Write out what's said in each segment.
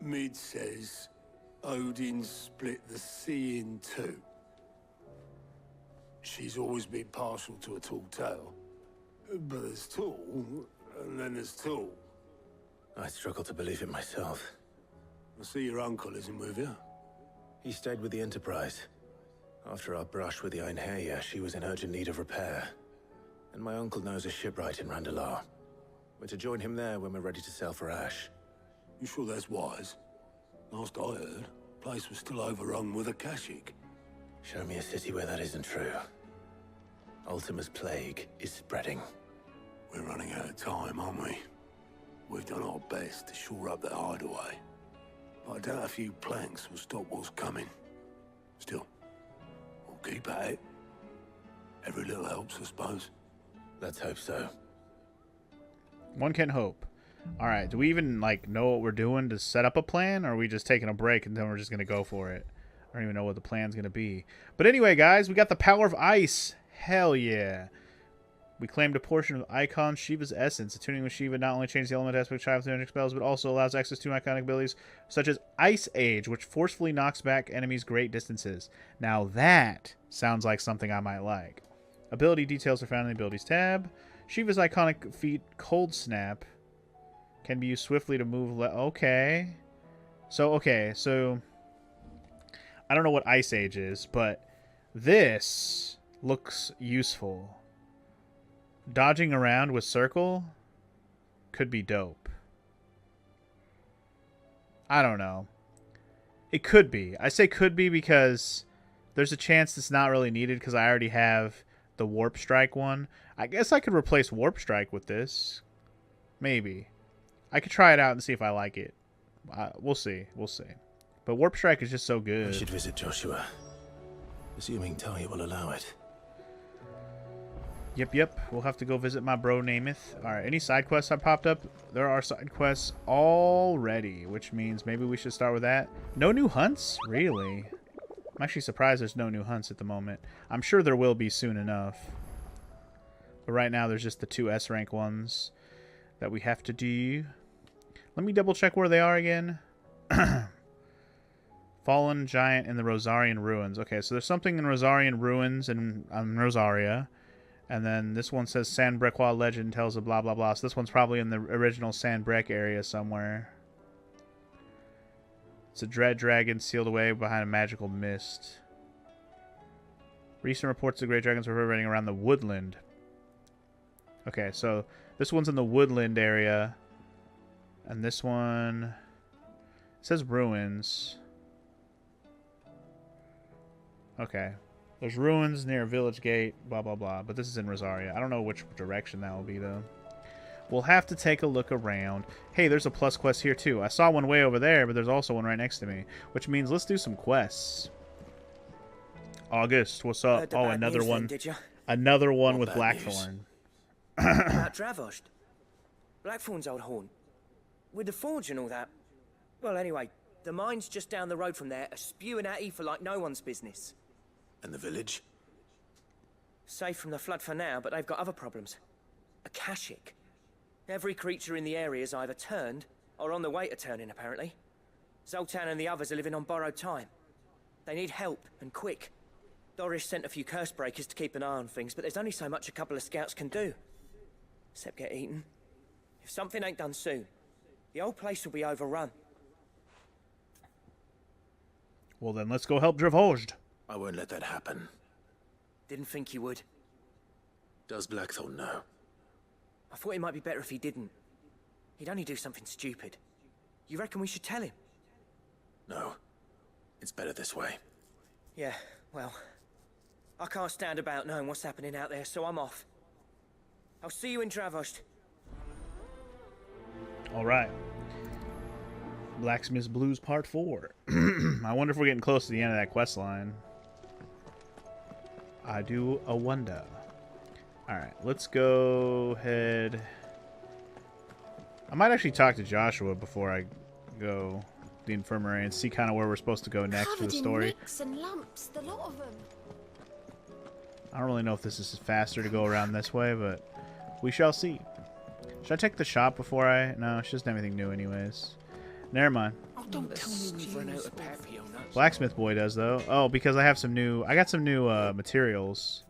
Mid says Odin split the sea in two. She's always been partial to a tall tale. But there's tall, and then there's tall. I struggle to believe it myself. I see your uncle isn't with you. He stayed with the Enterprise. After our brush with the Einherja, she was in urgent need of repair. And my uncle knows a shipwright in Randalar. We're to join him there when we're ready to sail for Ash. You sure that's wise? Last I heard, the place was still overrun with Akashic. Show me a city where that isn't true. Ultima's plague is spreading. We're running out of time, aren't we? We've done our best to shore up that hideaway. But I doubt a few planks will stop what's coming. Still, we'll keep at it. Every little helps, I suppose. Let's hope so. One can hope. All right, do we even like know what we're doing to set up a plan, or are we just taking a break and then we're just gonna go for it? I don't even know what the plan's gonna be. But anyway, guys, we got the power of ice. Hell yeah. We claimed a portion of Icon Shiva's essence. Attuning with Shiva not only changes the element aspect of Shiva's magic spells, but also allows access to iconic abilities such as Ice Age, which forcefully knocks back enemies great distances. Now that sounds like something I might like. Ability details are found in the Abilities tab. Shiva's iconic feat, Cold Snap, can be used swiftly to move. Okay, so I don't know what Ice Age is, but this looks useful. Dodging around with circle could be dope. I don't know. It could be. I say could be because there's a chance it's not really needed because I already have the Warp Strike one. I guess I could replace Warp Strike with this. Maybe. I could try it out and see if I like it. We'll see. We'll see. But Warp Strike is just so good. We should visit Joshua. Assuming Talia will allow it. Yep. We'll have to go visit my bro Namath. Alright, any side quests that popped up? There are side quests already, which means maybe we should start with that. No new hunts? Really? I'm actually surprised there's no new hunts at the moment. I'm sure there will be soon enough. But right now there's just the 2 S-rank ones that we have to do. Let me double check where they are again. Fallen Giant in the Rosarian Ruins. Okay, so there's something in Rosarian Ruins in Rosaria. And then this one says Sandbrequois legend tells of blah blah blah. So this one's probably in the original Sandbrec area somewhere. It's a dread dragon sealed away behind a magical mist. Recent reports of great dragons reverberating around the woodland. Okay, so this one's in the woodland area. And this one says ruins. Okay. There's ruins near a village gate, blah, blah, blah. But this is in Rosaria. I don't know which direction that will be, though. We'll have to take a look around. Hey, there's a plus quest here, too. I saw one way over there, but there's also one right next to me. Which means let's do some quests. August, what's up? Oh, another one. Another one with Blackthorn. About Dravosht. Blackthorn's old haunt. With the forge and all that. Well, anyway, the mines just down the road from there are spewing out ether like no one's business. And the village? Safe from the flood for now, but they've got other problems. Akashic. Every creature in the area is either turned, or on the way to turning, apparently. Zoltan and the others are living on borrowed time. They need help, and quick. Doris sent a few curse breakers to keep an eye on things, but there's only so much a couple of scouts can do. Except get eaten. If something ain't done soon, the old place will be overrun. Well, then let's go help Dravosht. I won't let that happen. Didn't think you would. Does Blackthorn know? I thought it might be better if he didn't. He'd only do something stupid. You reckon we should tell him? No. It's better this way. Yeah, well, I can't stand about knowing what's happening out there, so I'm off. I'll see you in Dravosht. All right. Blacksmith's Blues Part 4. I wonder if we're getting close to the end of that quest line. I do a wonder. Alright, let's go ahead. I might actually talk to Joshua before I go to the infirmary and see kind of where we're supposed to go next for the story. Nicks and lumps, the lot of them. I don't really know if this is faster to go around this way, but we shall see. Should I check the shop before I... No, she doesn't have anything new anyways. Never mind. Oh, don't tell me we've run out of peppy on that. Blacksmith boy does though. Oh, because I have some new. I got some new materials.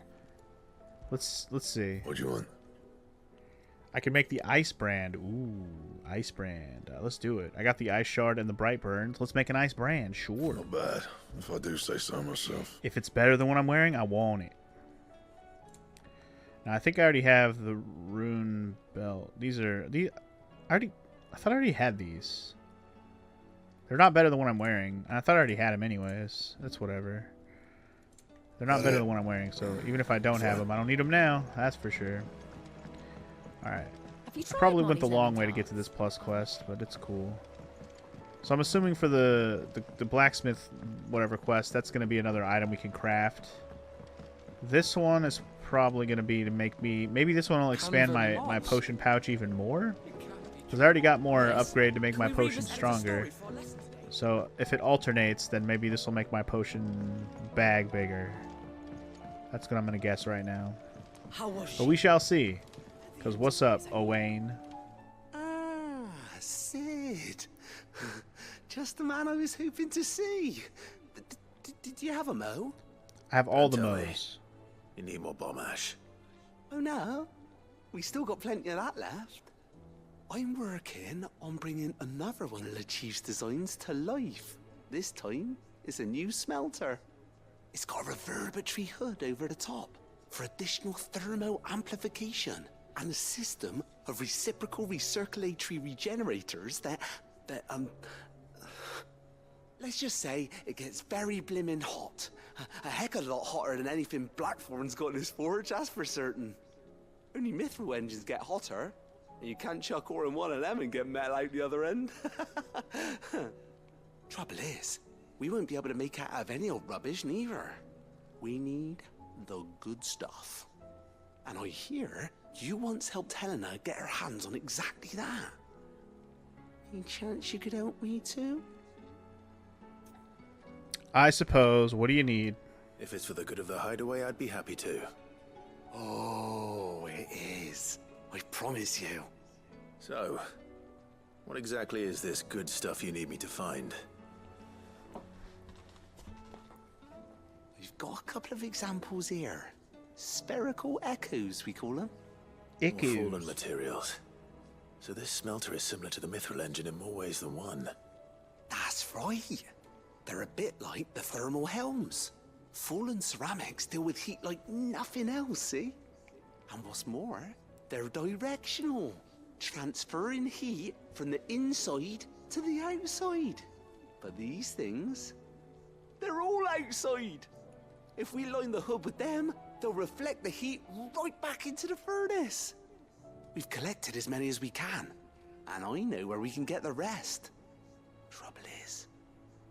Let's see. What do you want? I can make the ice brand. Ooh, ice brand. Let's do it. I got the ice shard and the bright burns. Let's make an ice brand. Sure. Not bad, if I do say so myself. If it's better than what I'm wearing, I want it. Now I think I already have the rune belt. These are the. I thought I already had these. They're not better than what I'm wearing. I thought I already had them anyways. That's whatever. They're not better than what I'm wearing, so even if I don't have them, I don't need them now. That's for sure. Alright. I probably went the long way to get to this plus quest, but it's cool. So I'm assuming for the blacksmith whatever quest, that's going to be another item we can craft. This one is probably going to be to make me... Maybe this one will expand my potion pouch even more? Because I already got more upgrade to make my potion stronger. So if it alternates, then maybe this will make my potion bag bigger. That's what I'm going to guess right now. But we shall see. Because what's up, Owain? Ah, Sid. Just the man I was hoping to see. Did you have a mow? I have all the Don't tell me. mows. You need more bomb ash. Oh no, we still got plenty of that left. I'm working on bringing another one of the Chief's designs to life. This time, it's a new smelter. It's got a reverberatory hood over the top for additional thermo amplification and a system of reciprocal recirculatory regenerators that let's just say it gets very blimmin' hot. A heck of a lot hotter than anything Blackthorn's got in his forge, that's for certain. Only mithril engines get hotter, and you can't chuck ore in one of them and get metal out the other end. Trouble is, we won't be able to make it out of any old rubbish neither. We need the good stuff. And I hear you once helped Helena get her hands on exactly that. Any chance you could help me too? I suppose. What do you need? If it's for the good of the hideaway, I'd be happy to. Oh, it is. I promise you. So, what exactly is this good stuff you need me to find? We've got a couple of examples here. Spherical echoes, we call them. Echoes. More fallen materials. So this smelter is similar to the mithril engine in more ways than one. That's right. They're a bit like the thermal helms. Fallen ceramics deal with heat like nothing else, see? And what's more, they're directional, transferring heat from the inside to the outside. But these things, they're all outside. If we line the hood with them, they'll reflect the heat right back into the furnace. We've collected as many as we can, and I know where we can get the rest. Trouble is,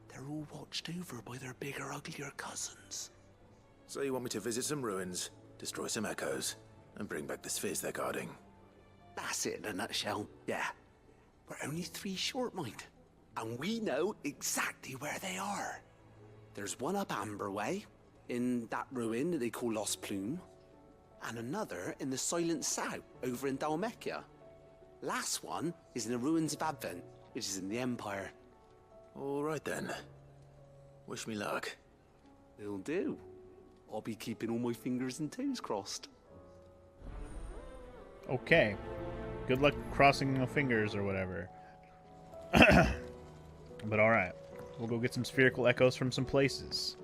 they're all watched over by their bigger, uglier cousins. So you want me to visit some ruins, destroy some echoes, and bring back the spheres they're guarding? That's it in a nutshell, yeah. We're only 3 short, mind, and we know exactly where they are. There's one up Amber Way, in that ruin that they call Lost Plume, and another in the Silent South, over in Dalmekia. Last one is in the ruins of Advent, which is in the Empire. All right then. Wish me luck. It'll do. I'll be keeping all my fingers and toes crossed. Okay. Good luck crossing the fingers or whatever. But alright. We'll go get some spherical echoes from some places.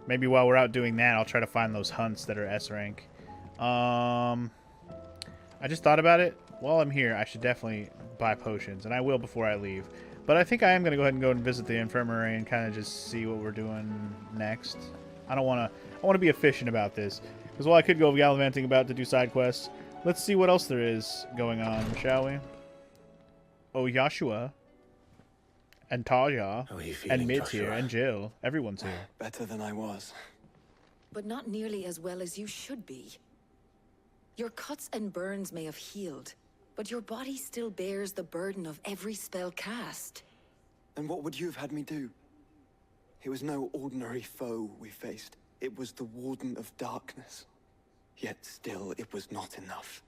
Maybe while we're out doing that, I'll try to find those hunts that are S rank. I just thought about it. While I'm here, I should definitely buy potions, and I will before I leave. But I think I am going to go ahead and go and visit the infirmary and kind of just see what we're doing next. I want to be efficient about this. Because while I could go gallivanting about to do side quests, let's see what else there is going on, shall we? Oh, Yashua. And Taja. How are you feeling, And Mid's here. Joshua? And Jill. Everyone's here. Better than I was. But not nearly as well as you should be. Your cuts and burns may have healed, but your body still bears the burden of every spell cast. And what would you have had me do? It was no ordinary foe we faced. It was the Warden of Darkness. Yet still, it was not enough.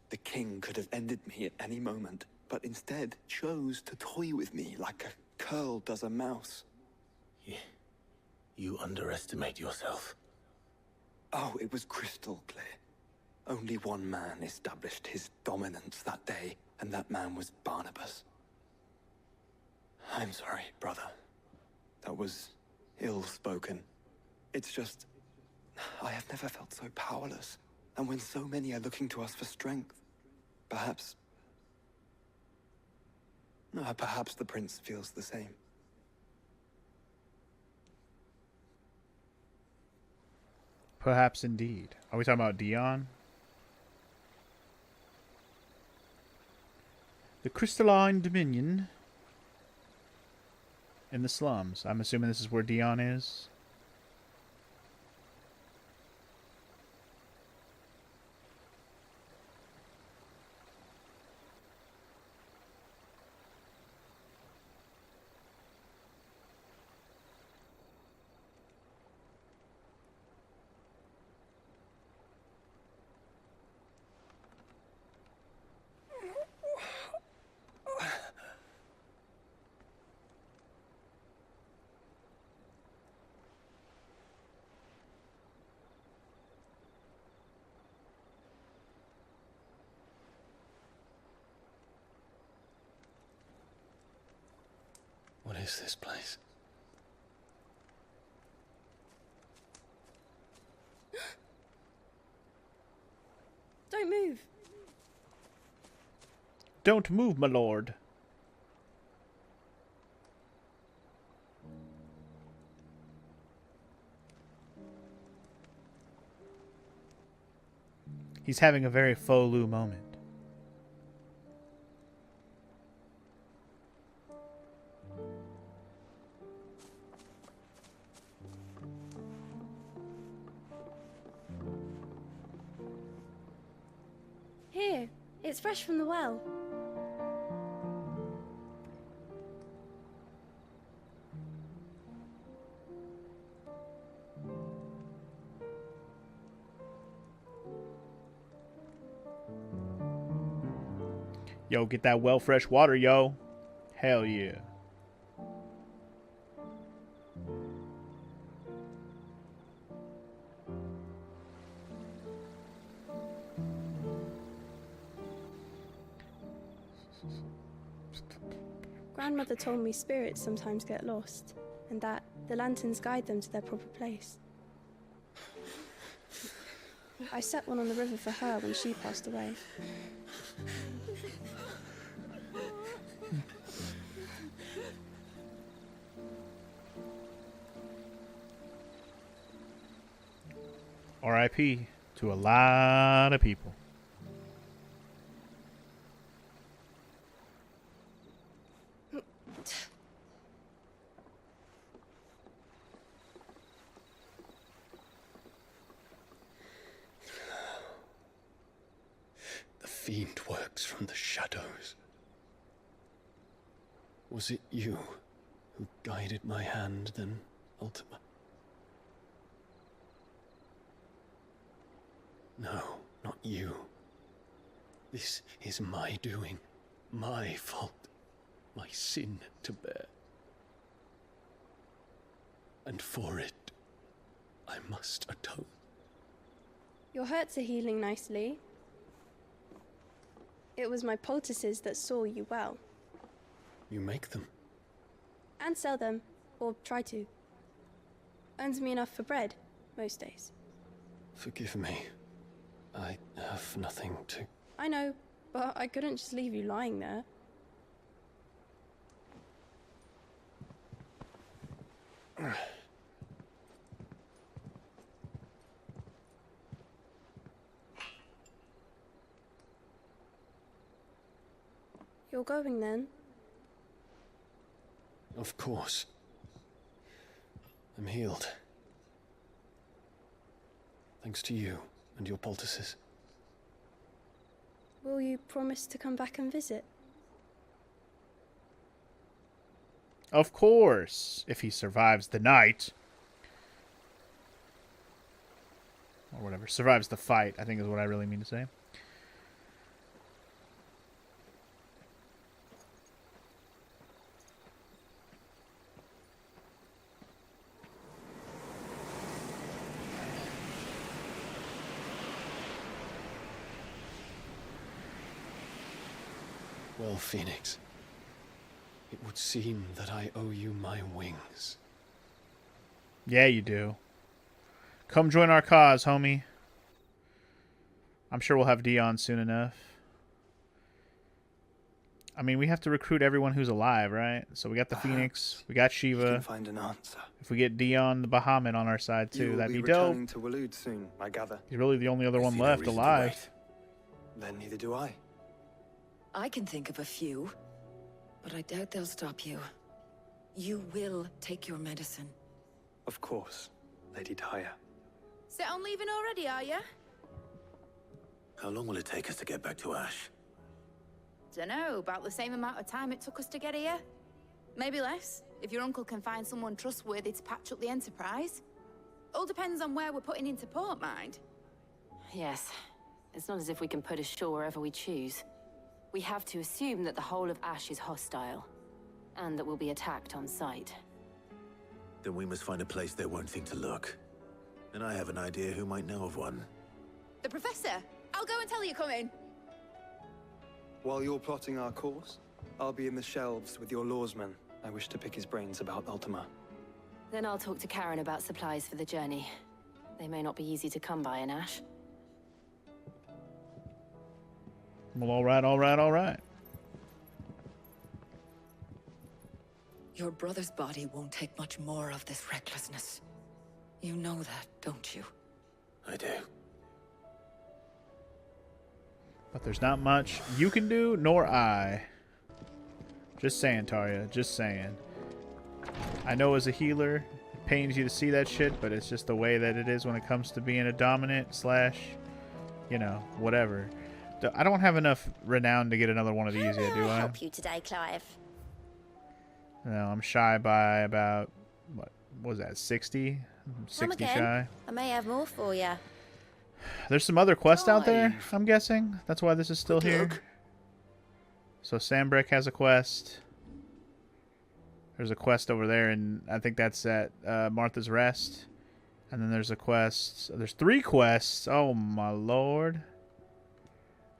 The king could have ended me at any moment, but instead chose to toy with me like a curl does a mouse. You underestimate yourself. Oh, it was crystal clear. Only one man established his dominance that day, and that man was Barnabas. I'm sorry, brother. That was ill-spoken. It's just, I have never felt so powerless. And when so many are looking to us for strength, perhaps the prince feels the same. Perhaps indeed. Are we talking about Dion? The crystalline dominion in the slums. I'm assuming this is where Dion is. What is this place? Don't move. Don't move, my lord. He's having a very faux Lou moment. Here, it's fresh from the well. Yo, get that well fresh water, yo. Hell yeah. Grandmother told me spirits sometimes get lost, and that the lanterns guide them to their proper place. I set one on the river for her when she passed away. R.I.P. to a lot of people. The fiend works from the shadows. Was it you who guided my hand, then, Ultima? No, not you. This is my doing, my fault, my sin to bear. And for it, I must atone. Your hurts are healing nicely. It was my poultices that saw you well. You make them? And sell them, or try to. Earns me enough for bread, most days. Forgive me. I have nothing to... I know, but I couldn't just leave you lying there. You're going then? Of course. I'm healed. Thanks to you and your poultices. Will you promise to come back and visit? Of course, if he survives the night. Or whatever. Survives the fight, I think is what I really mean to say. Well, Phoenix, it would seem that I owe you my wings. Yeah, you do. Come join our cause, homie. I'm sure we'll have Dion soon enough. I mean, we have to recruit everyone who's alive, right? So we got the Phoenix, we got You Shiva. can find an answer. If we get Dion the Bahamut on our side too, You will that'd be returning dope. to Waloed soon, I gather. He's really the only other I one see no left reason to alive. wait. Then neither do I. I can think of a few, but I doubt they'll stop you. You will take your medicine. Of course, Lady Daya. Set on leaving already, are you? How long will it take us to get back to Ash? Dunno, about the same amount of time it took us to get here. Maybe less, if your uncle can find someone trustworthy to patch up the Enterprise. All depends on where we're putting into port, mind. Yes. It's not as if we can put ashore wherever we choose. We have to assume that the whole of Ash is hostile, and that we'll be attacked on sight. Then we must find a place they won't think to look. And I have an idea who might know of one. The Professor! I'll go and tell you come in. While you're plotting our course, I'll be in the shelves with your lawsman. I wish to pick his brains about Ultima. Then I'll talk to Karen about supplies for the journey. They may not be easy to come by in Ash. Well, all right, all right, all right. Your brother's body won't take much more of this recklessness. You know that, don't you? I do. But there's not much you can do, nor I. Just saying, Tarya. Just saying. I know as a healer, it pains you to see that shit, but it's just the way that it is when it comes to being a dominant slash, you know, whatever. I don't have enough renown to get another one of these yet, do I? Help you today, Clive. No, I'm shy by about, what was that, 60? 60 again. shy. I may have more for you. There's some other quests out there, I'm guessing. That's why this is still here. So Sambrick has a quest. There's a quest over there, and I think that's at Martha's Rest. And then there's a quest. There's 3 quests. Oh, my lord.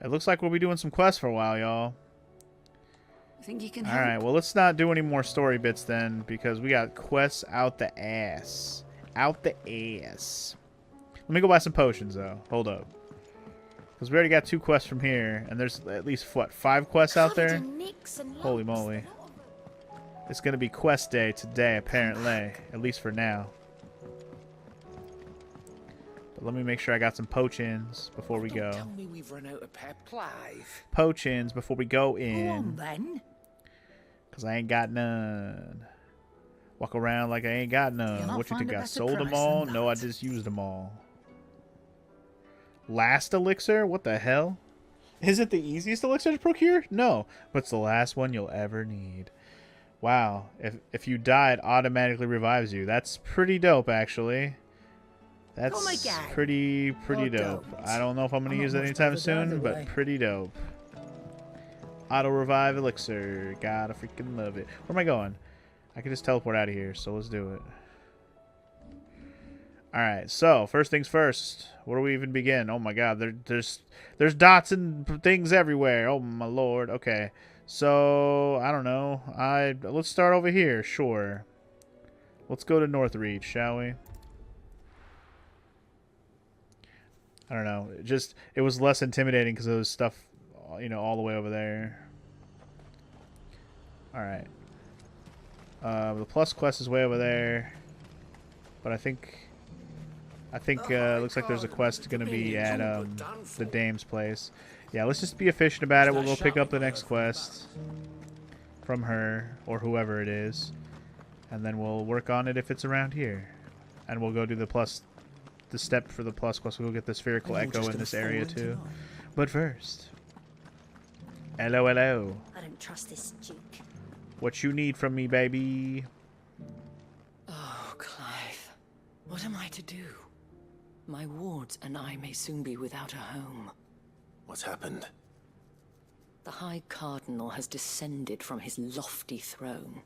It looks like we'll be doing some quests for a while, y'all. I think you can All help. right, well, let's not do any more story bits then, because we got quests out the ass. Out the ass. Let me go buy some potions, though. Hold up. Because we already got 2 quests from here, and there's at least, what, 5 quests out there? Holy moly. It's going to be quest day today, apparently. At least for now. But let me make sure I got some potions before we go. Tell me we've run out of pep, Clive. Potions before we go Go on, in. then. Because I ain't got none. Walk around like I ain't got none. You'll What you find think? a I better sold them price all? than No, I that. just used them all. Last elixir? What the hell? Is it the easiest elixir to procure? No, but it's the last one you'll ever need. Wow. If you die, it automatically revives you. That's pretty dope, actually. That's Oh my God. pretty Oh, dope. don't. I don't know if I'm going I'm to use it not much anytime bothered soon, either but way. pretty dope. Auto revive elixir. Gotta freaking love it. Where am I going? I can just teleport out of here, so let's do it. Alright, so first things first. Where do we even begin? Oh my god, there's dots and things everywhere. Oh my lord. Okay. So, I don't know. Let's start over here, sure. Let's go to Northreach, shall we? I don't know. It was less intimidating because there was stuff, you know, all the way over there. Alright. The plus quest is way over there. But I think looks like there's a quest going to be at the dame's place. Yeah, let's just be efficient about it. We'll go pick up the next quest from her or whoever it is, and then we'll work on it if it's around here. And we'll go do the step for the plus quest. We'll get the spherical echo in this area too. But first, hello. I don't trust this Duke. What you need from me, baby? Oh, Clive. What am I to do? My wards and I may soon be without a home. What's happened? The High Cardinal has descended from his lofty throne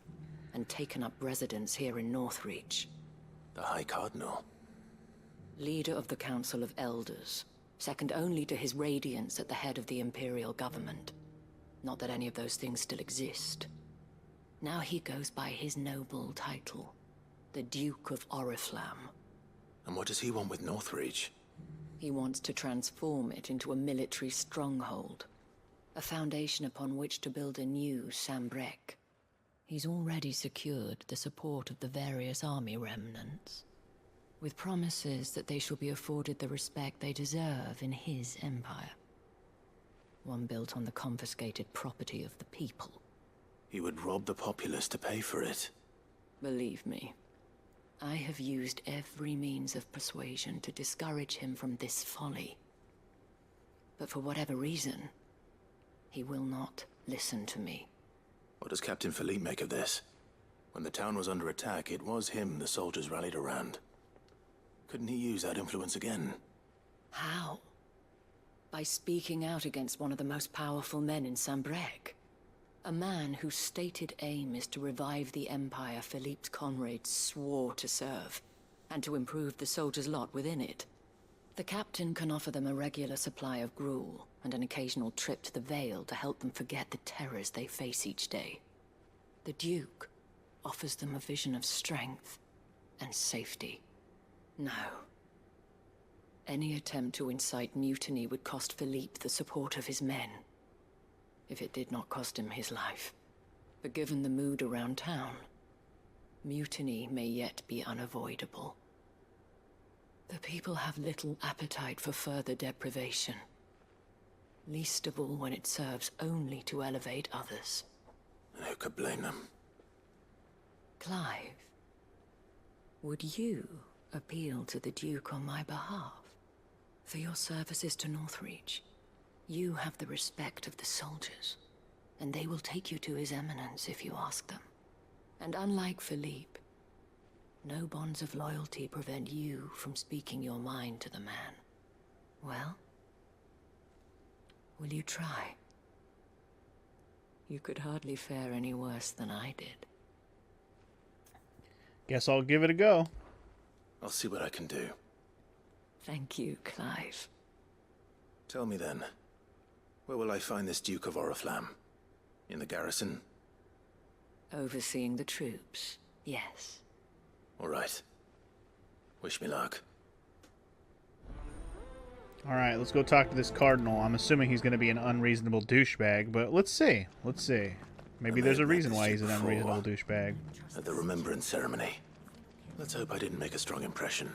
and taken up residence here in Northreach. The High Cardinal? Leader of the Council of Elders, second only to his Radiance at the head of the Imperial government. Not that any of those things still exist. Now he goes by his noble title, the Duke of Oriflamme. And what does he want with Northreach? He wants to transform it into a military stronghold, a foundation upon which to build a new Sambrek. He's already secured the support of the various army remnants, with promises that they shall be afforded the respect they deserve in his empire. One built on the confiscated property of the people. He would rob the populace to pay for it. Believe me, I have used every means of persuasion to discourage him from this folly. But for whatever reason, he will not listen to me. What does Captain Philippe make of this? When the town was under attack, it was him the soldiers rallied around. Couldn't he use that influence again? How? By speaking out against one of the most powerful men in Sambrek. A man whose stated aim is to revive the empire Philippe's comrades swore to serve, and to improve the soldiers' lot within it. The captain can offer them a regular supply of gruel, and an occasional trip to the Vale to help them forget the terrors they face each day. The Duke offers them a vision of strength and safety. No. Any attempt to incite mutiny would cost Philippe the support of his men, if it did not cost him his life. But given the mood around town, mutiny may yet be unavoidable. The people have little appetite for further deprivation, least of all when it serves only to elevate others. And who could blame them? Clive, would you appeal to the Duke on my behalf? For your services to Northreach, you have the respect of the soldiers, and they will take you to His Eminence if you ask them. And unlike Philippe, no bonds of loyalty prevent you from speaking your mind to the man. Well, will you try? You could hardly fare any worse than I did. Guess I'll give it a go. I'll see what I can do. Thank you, Clive. Tell me then, where will I find this Duke of Oriflamme? In the garrison? Overseeing the troops, yes. All right. Wish me luck. All right, let's go talk to this cardinal. I'm assuming he's going to be an unreasonable douchebag, but let's see. Let's see. Maybe there's a reason why he's an unreasonable douchebag. At the remembrance ceremony. Let's hope I didn't make a strong impression.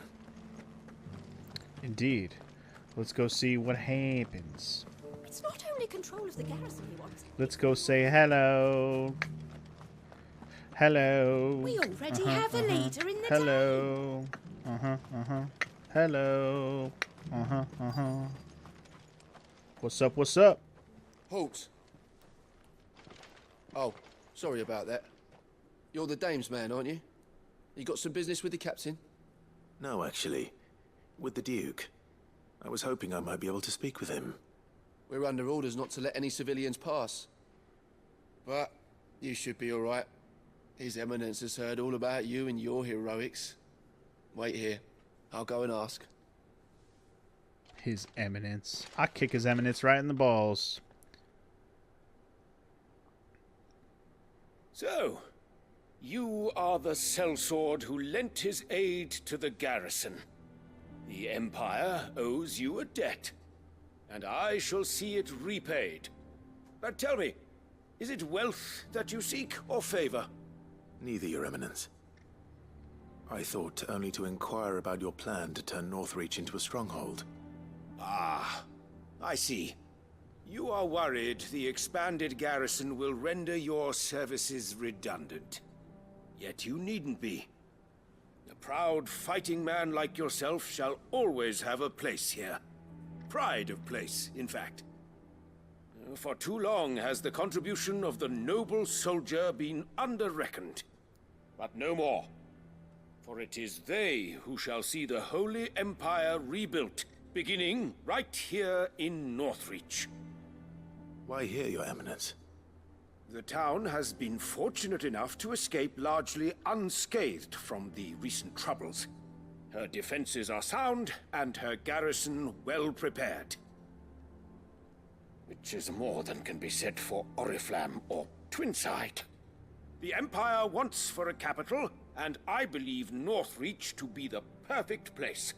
Indeed. Let's go see what happens. It's not only control of the garrison he wants. Let's go say hello. Hello. We already have a leader in the hello. Hello. What's up, what's up? Halt. Oh, sorry about that. You're the dame's man, aren't you? You got some business with the captain? No, actually. With the Duke. I was hoping I might be able to speak with him. We're under orders not to let any civilians pass. But you should be all right. His Eminence has heard all about you and your heroics. Wait here. I'll go and ask. His Eminence. I kick His Eminence right in the balls. So, you are the sellsword who lent his aid to the garrison. The Empire owes you a debt, and I shall see it repaid. But tell me, is it wealth that you seek, or favor? Neither, Your Eminence. I thought only to inquire about your plan to turn Northreach into a stronghold. Ah, I see. You are worried the expanded garrison will render your services redundant. Yet you needn't be. A proud fighting man like yourself shall always have a place here. Pride of place, in fact. For too long has the contribution of the noble soldier been under-reckoned. But no more. For it is they who shall see the Holy Empire rebuilt, beginning right here in Northreach. Why here, Your Eminence? The town has been fortunate enough to escape largely unscathed from the recent troubles. Her defenses are sound, and her garrison well prepared. which is more than can be said for Oriflamme or Twinside. The Empire wants for a capital, and I believe Northreach to be the perfect place.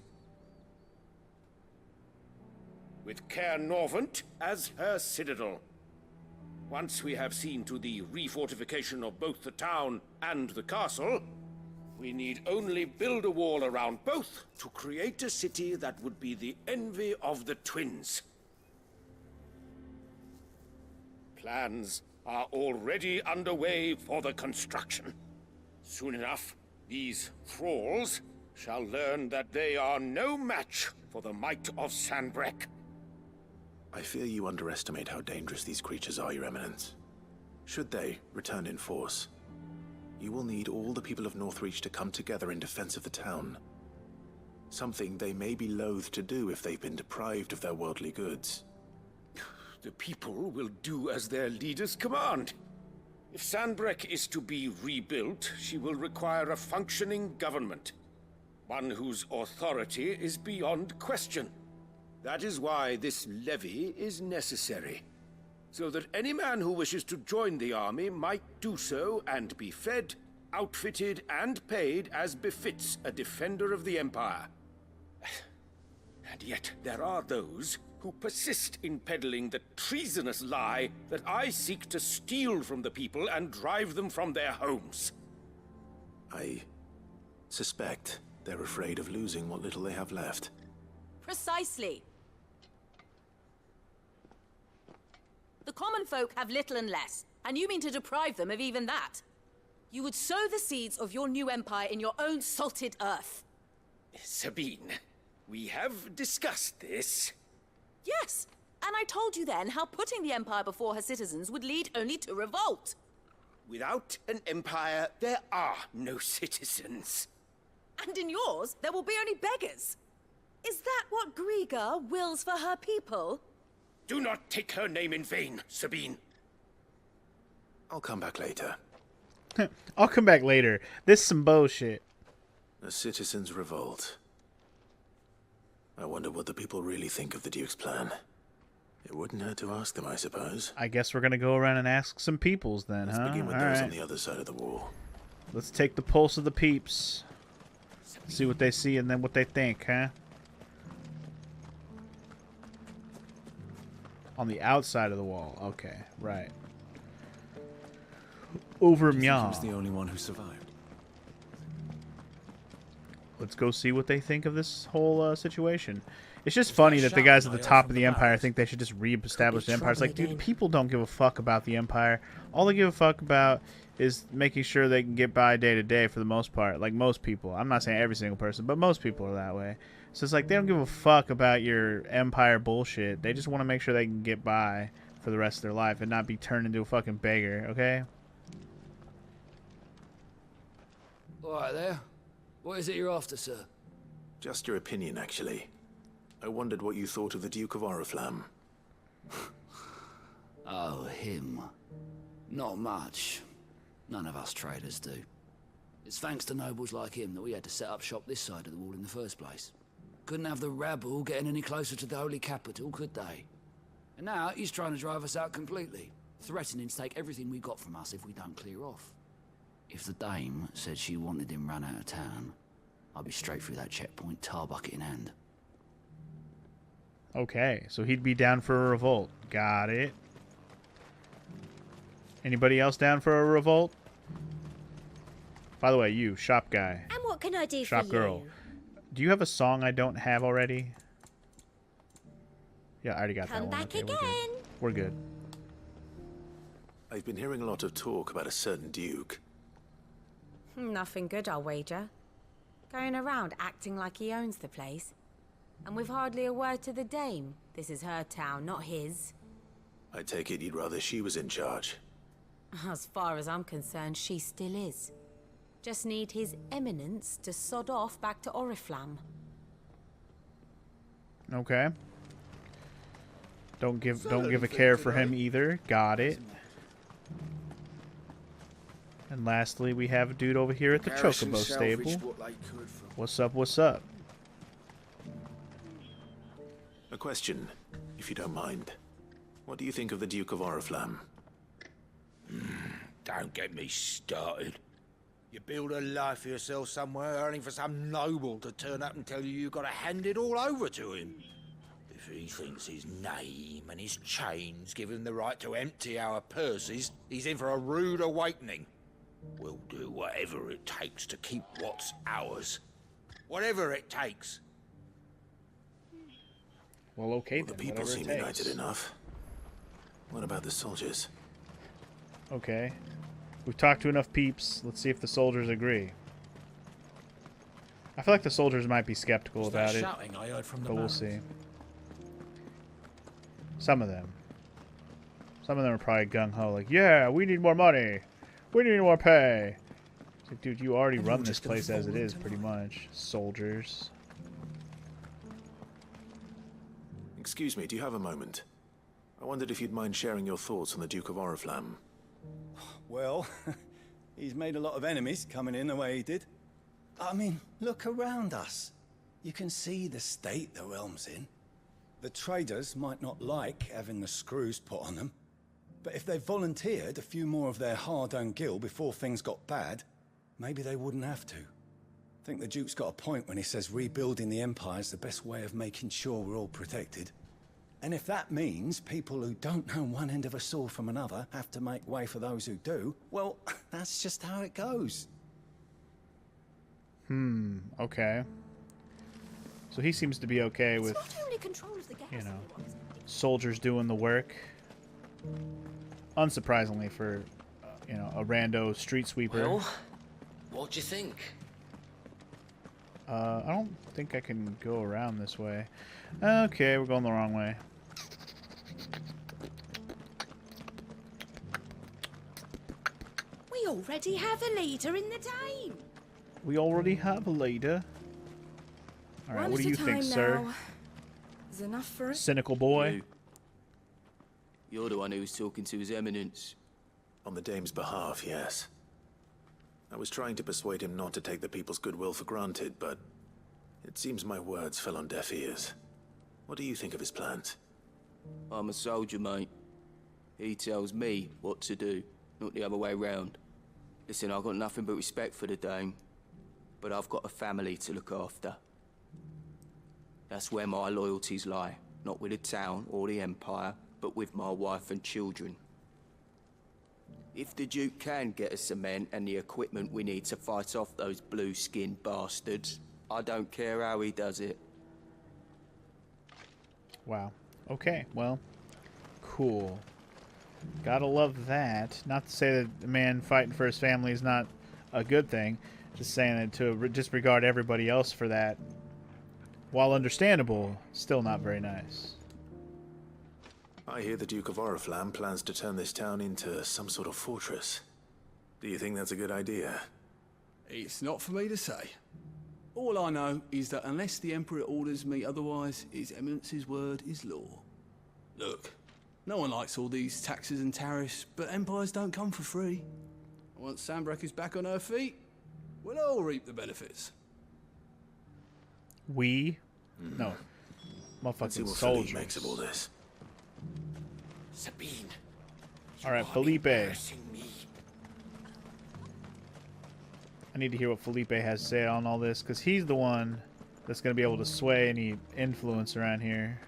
With Caer Norvent as her citadel. Once we have seen to the refortification of both the town and the castle, we need only build a wall around both to create a city that would be the envy of the twins. Plans are already underway for the construction. Soon enough, these thralls shall learn that they are no match for the might of Sanbreque. I fear you underestimate how dangerous these creatures are, Your Eminence. Should they return in force, you will need all the people of Northreach to come together in defense of the town. Something they may be loath to do if they've been deprived of their worldly goods. The people will do as their leaders command. If Sanbreque is to be rebuilt, she will require a functioning government. One whose authority is beyond question. That is why this levy is necessary. So that any man who wishes to join the army might do so and be fed, outfitted, and paid as befits a defender of the Empire. And yet there are those who persist in peddling the treasonous lie that I seek to steal from the people and drive them from their homes. I suspect they're afraid of losing what little they have left. Precisely. The common folk have little and less, and you mean to deprive them of even that. You would sow the seeds of your new empire in your own salted earth. Sabine, we have discussed this. Yes, and I told you then how putting the empire before her citizens would lead only to revolt. Without an empire, there are no citizens. And in yours, there will be only beggars. Is that what Griga wills for her people? Do not take her name in vain, Sabine. I'll come back later. I'll come back later. This is some bullshit. A citizens' revolt. I wonder what the people really think of the Duke's plan. It wouldn't hurt to ask them, I suppose. I guess we're gonna go around and ask some peoples then, Let's huh? begin with those on the other side of the wall. Let's take the pulse of the peeps. See what they see and then what they think, huh? On the outside of the wall. Okay, right. Over Mya. Was the only one who survived. Let's go see what they think of this whole situation. It's just funny that the guys at the top of the Empire think they should just re-establish the Empire. It's like, dude, people don't give a fuck about the Empire. All they give a fuck about is making sure they can get by day to day for the most part. Like most people. I'm not saying every single person, but most people are that way. So it's like they don't give a fuck about your Empire bullshit. They just want to make sure they can get by for the rest of their life and not be turned into a fucking beggar, okay? Alright there. What is it you're after, sir? Just your opinion, actually. I wondered what you thought of the Duke of Oriflamme. Oh, him. Not much. None of us traders do. It's thanks to nobles like him that we had to set up shop this side of the wall in the first place. Couldn't have the rabble getting any closer to the holy capital, could they? And now he's trying to drive us out completely, threatening to take everything we got from us if we don't clear off. If the dame said she wanted him run out of town, I'd be straight through that checkpoint, tar bucket in hand. Okay, so he'd be down for a revolt. Got it. Anybody else down for a revolt? By the way, you, shop guy. And what can I do shop for girl. you? Do you have a song I don't have already? Yeah, I already got that Come one. back Okay, again. We're good. I've been hearing a lot of talk about a certain Duke. Nothing good, I'll wager. Going around acting like he owns the place. And with hardly a word to the dame. This is her town, not his. I take it you'd rather she was in charge. As far as I'm concerned, she still is. Just need his eminence to sod off back to Oriflamme. Okay. Don't give a care for him either. Got it. And lastly, we have a dude over here at the Chocobo stable. What's up, what's up? A question, if you don't mind. What do you think of the Duke of Oriflamme? Don't get me started. You build a life for yourself somewhere, earning for some noble to turn up and tell you you've got to hand it all over to him. If he thinks his name and his chains give him the right to empty our purses, he's in for a rude awakening. We'll do whatever it takes to keep what's ours. Whatever it takes. Well, okay, The then. people Whatever it seem takes. united enough. What about the soldiers? Okay. We've talked to enough peeps. Let's see if the soldiers agree. I feel like the soldiers might be skeptical about it, shouting I heard from the but we'll barons? see. Some of them. Some of them are probably gung-ho, like, yeah, we need more money. We need more pay. It's like, dude, you already And run you're this just gonna place as it fall is, into pretty much. Soldiers. Excuse me, do you have a moment? I wondered if you'd mind sharing your thoughts on the Duke of Oriflamme. Well, he's made a lot of enemies coming in the way he did. I mean, look around us. You can see the state the realm's in. The traders might not like having the screws put on them, but if they volunteered a few more of their hard-earned gil before things got bad, maybe they wouldn't have to. I think the Duke's got a point when he says rebuilding the Empire's the best way of making sure we're all protected. And if that means people who don't know one end of a sword from another have to make way for those who do, well, that's just how it goes. Okay. So he seems to be okay with, you know, soldiers doing the work. Unsurprisingly for, you know, a rando street sweeper. Well, what do you think? I don't think I can go around this way. Okay, we're going the wrong way. We already have a leader in the Dame. We already have a leader. Alright, what do you think, sir? Is enough for us? Cynical boy. You're the one who was talking to His Eminence. On the Dame's behalf, yes. I was trying to persuade him not to take the people's goodwill for granted, but it seems my words fell on deaf ears. What do you think of his plans? I'm a soldier, mate. He tells me what to do, not the other way round. Listen, I've got nothing but respect for the Dame, but I've got a family to look after. That's where my loyalties lie, not with the town or the Empire, but with my wife and children. If the Duke can get us cement and the equipment we need to fight off those blue-skinned bastards, I don't care how he does it. Wow. Okay, well, cool. Gotta love that. Not to say that a man fighting for his family is not a good thing. Just saying that to disregard everybody else for that, while understandable, still not very nice. I hear the Duke of Oriflamme plans to turn this town into some sort of fortress. Do you think that's a good idea? It's not for me to say. All I know is that unless the Emperor orders me otherwise, His Eminence's word is law. Look, no one likes all these taxes and tariffs, but empires don't come for free. Once Sanbreque is back on her feet, we'll all reap the benefits. We? No. Let's see Motherfucking what Felipe soldiers. makes of all this. Sabine. Alright, Felipe. I need to hear what Felipe has to say on all this, because he's the one that's going to be able to sway any influence around here.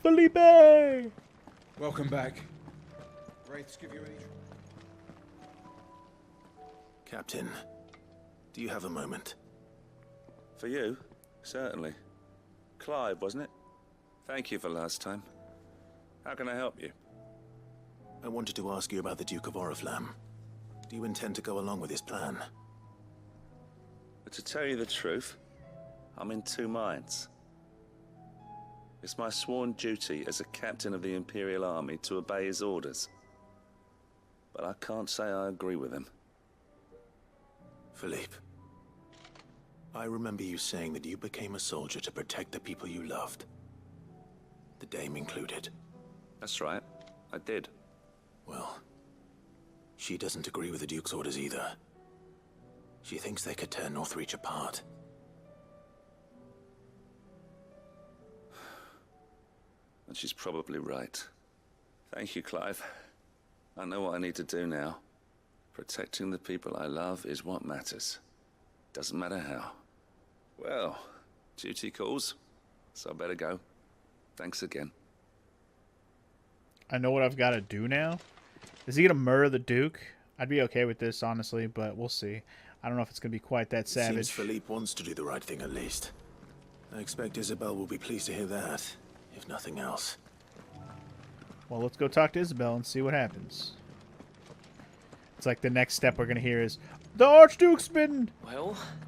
Felipe! Welcome back. Wraiths give you any... Captain, do you have a moment? For you? Certainly. Clive, wasn't it? Thank you for last time. How can I help you? I wanted to ask you about the Duke of Oriflamme. Do you intend to go along with his plan? But to tell you the truth, I'm in two minds. It's my sworn duty as a captain of the Imperial Army to obey his orders. But I can't say I agree with him. Philippe, I remember you saying that you became a soldier to protect the people you loved. The Dame included. That's right, I did. Well, she doesn't agree with the Duke's orders either. She thinks they could tear Northreach apart. and she's probably right. Thank you, Clive. I know what I need to do now. Protecting the people I love is what matters. Doesn't matter how. Well, duty calls, so I better go. Thanks again. I know what I've got to do now. Is he going to murder the Duke? I'd be okay with this, honestly, but we'll see. I don't know if it's going to be quite that savage. Seems Philippe wants to do the right thing, at least. I expect Isabel will be pleased to hear that, if nothing else. Well, let's go talk to Isabel and see what happens. It's like the next step we're going to hear is, the Archduke's been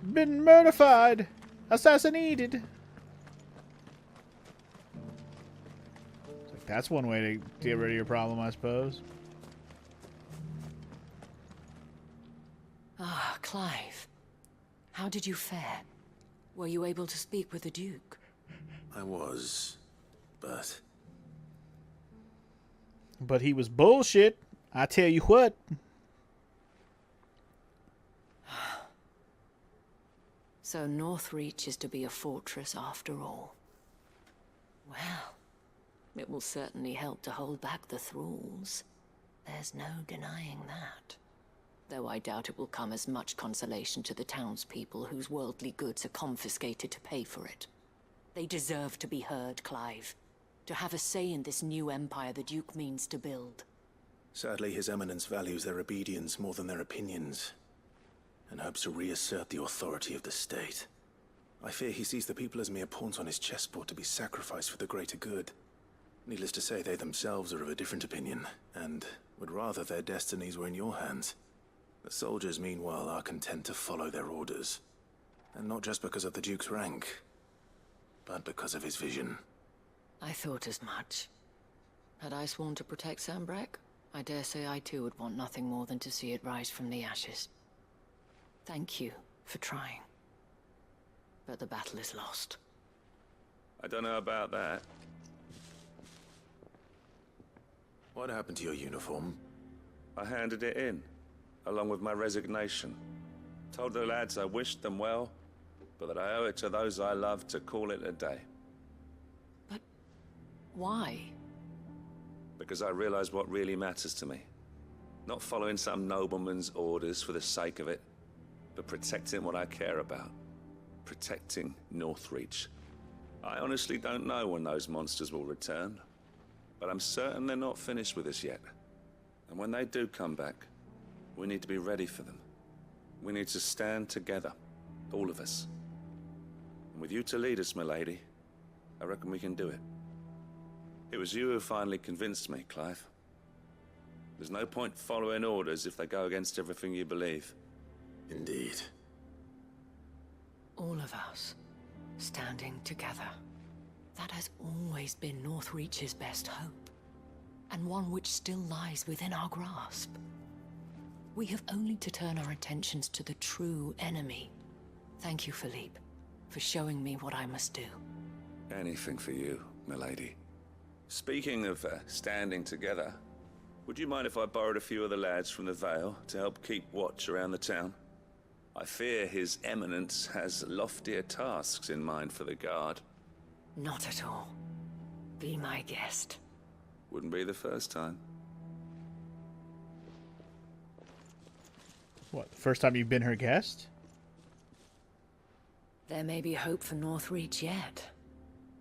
murdered, assassinated. It's like, that's one way to get rid of your problem, I suppose. Ah, Clive. How did you fare? Were you able to speak with the Duke? I was, but... But he was bullshit. I tell you what. So Northreach is to be a fortress after all. Well, it will certainly help to hold back the thralls. There's no denying that. Though I doubt it will come as much consolation to the townspeople whose worldly goods are confiscated to pay for it. They deserve to be heard, Clive. To have a say in this new empire the Duke means to build. Sadly, His Eminence values their obedience more than their opinions, and hopes to reassert the authority of the state. I fear he sees the people as mere pawns on his chessboard to be sacrificed for the greater good. Needless to say, they themselves are of a different opinion, and would rather their destinies were in your hands. The soldiers, meanwhile, are content to follow their orders. And not just because of the Duke's rank, but because of his vision. I thought as much. Had I sworn to protect Sanbreque, I dare say I too would want nothing more than to see it rise from the ashes. Thank you for trying. But the battle is lost. I don't know about that. What happened to your uniform? I handed it in, along with my resignation. Told the lads I wished them well, but that I owe it to those I love to call it a day. But why? Because I realized what really matters to me. Not following some nobleman's orders for the sake of it, but protecting what I care about. Protecting Northreach. I honestly don't know when those monsters will return, but I'm certain they're not finished with us yet. And when they do come back, we need to be ready for them. We need to stand together, all of us. And with you to lead us, milady, I reckon we can do it. It was you who finally convinced me, Clive. There's no point following orders if they go against everything you believe. Indeed. All of us, standing together. That has always been Northreach's best hope, and one which still lies within our grasp. We have only to turn our attentions to the true enemy. Thank you, Philippe, for showing me what I must do. Anything for you, milady. Speaking of standing together, would you mind if I borrowed a few of the lads from the Vale to help keep watch around the town? I fear His Eminence has loftier tasks in mind for the guard. Not at all. Be my guest. Wouldn't be the first time. What, the first time you've been her guest? There may be hope for Northreach yet.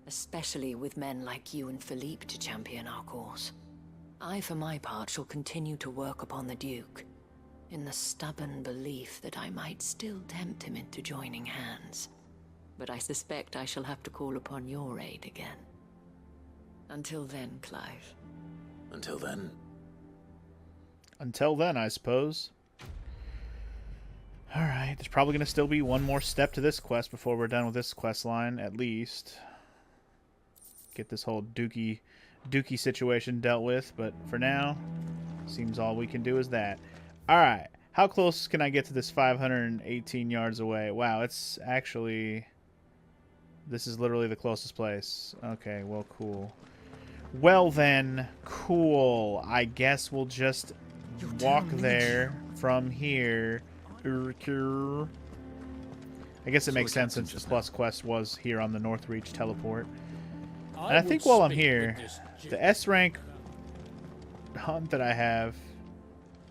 Especially with men like you and Philippe to champion our cause. I, for my part, shall continue to work upon the Duke, in the stubborn belief that I might still tempt him into joining hands. But I suspect I shall have to call upon your aid again. Until then, Clive. Until then? Until then, I suppose. Alright, there's probably going to still be one more step to this quest before we're done with this quest line, at least. Get this whole dookie situation dealt with, but for now, seems all we can do is that. Alright, how close can I get to this 518 yards away? Wow, it's actually... This is literally the closest place. Okay, well, cool. Well then, cool. I guess we'll just walk there from here. I guess it makes sense since the plus quest was here on the Northreach teleport. And I think while I'm here, the S rank hunt that I have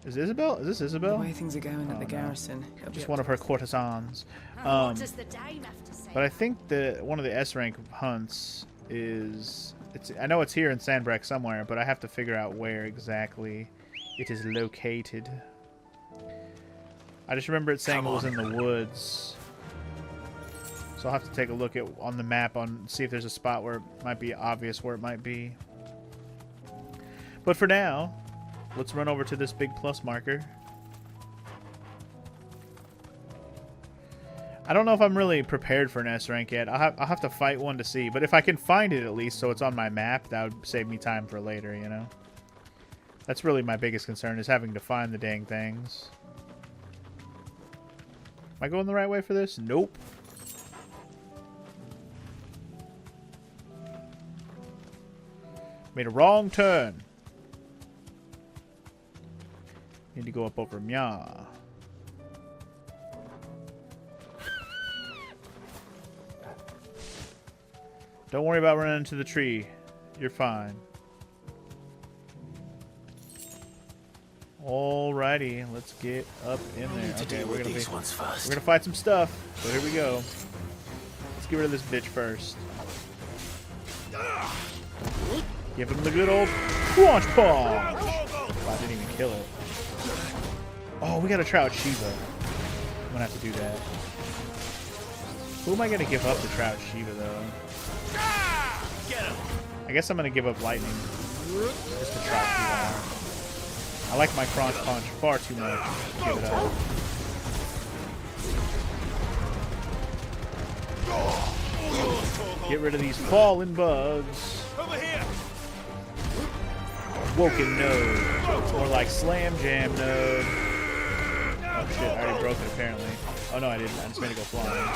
is Isabel. Is this Isabel? The way things are going at the garrison. Just one of her courtesans. What does the dame have to say? But I think one of the S rank hunts is I know it's here in Sandbreck somewhere, but I have to figure out where exactly it is located. I just remember it saying it was in the woods. So I'll have to take a look on the map see if there's a spot where it might be obvious where it might be. But for now, let's run over to this big plus marker. I don't know if I'm really prepared for an S rank yet. I'll have to fight one to see. But if I can find it at least so it's on my map, that would save me time for later, you know? That's really my biggest concern, is having to find the dang things. Am I going the right way for this? Nope. Made a wrong turn. Need to go up over Mya. Don't worry about running into the tree. You're fine. Alrighty, let's get up in there. Okay, we're gonna fight some stuff. So here we go. Let's get rid of this bitch first. Give him the good old crunch punch. Wow, I didn't even kill it. Oh, we gotta try out Shiva. I'm gonna have to do that. Who am I gonna give up to try out Shiva though? I guess I'm gonna give up lightning just to try Shiva. I like my crunch punch far too much. Give it up. Get rid of these fallen bugs. Over here. Woken node. More like slam jam node. Oh shit, I already broke it apparently. Oh no, I didn't. I just made it go flying.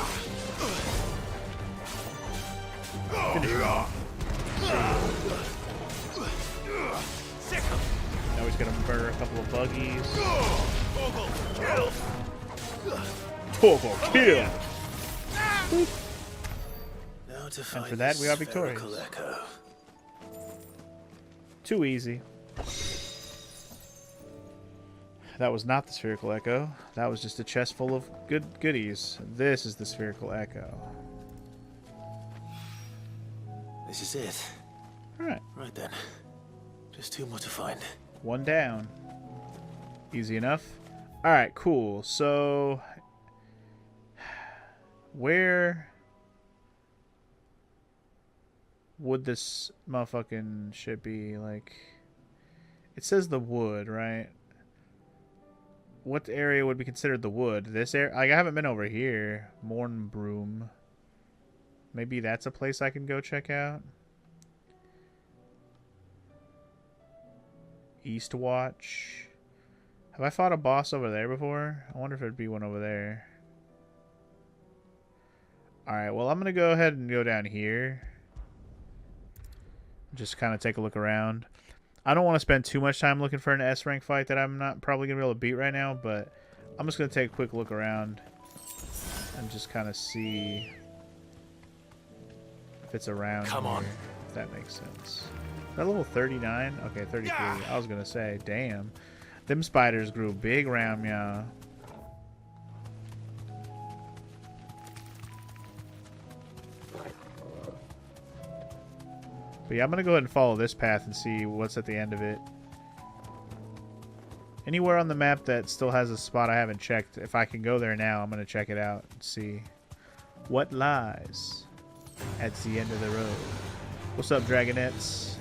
Finish him off. Now he's gonna murder a couple of buggies. Toggle kill! And for that, we are victorious. Too easy. That was not the spherical echo. That was just a chest full of goodies. This is the spherical echo. This is it. Alright. Right then. Just two more to find. One down. Easy enough. Alright, cool. So where would this motherfucking shit be? Like, it says the wood, right? What area would be considered the wood? This area? Like, I haven't been over here. Mornbroom. Maybe that's a place I can go check out. Eastwatch. Have I fought a boss over there before? I wonder if there'd be one over there. Alright, well, I'm going to go ahead and go down here. Just kind of take a look around. I don't want to spend too much time looking for an S rank fight that I'm not probably going to be able to beat right now, but I'm just going to take a quick look around and just kind of see if it's around Come on. here, if that makes sense. Is that level 39? Okay, 33. I was going to say, damn. Them spiders grew big around me. But yeah, I'm going to go ahead and follow this path and see what's at the end of it. Anywhere on the map that still has a spot I haven't checked, if I can go there now, I'm going to check it out and see what lies at the end of the road. What's up, Dragonettes?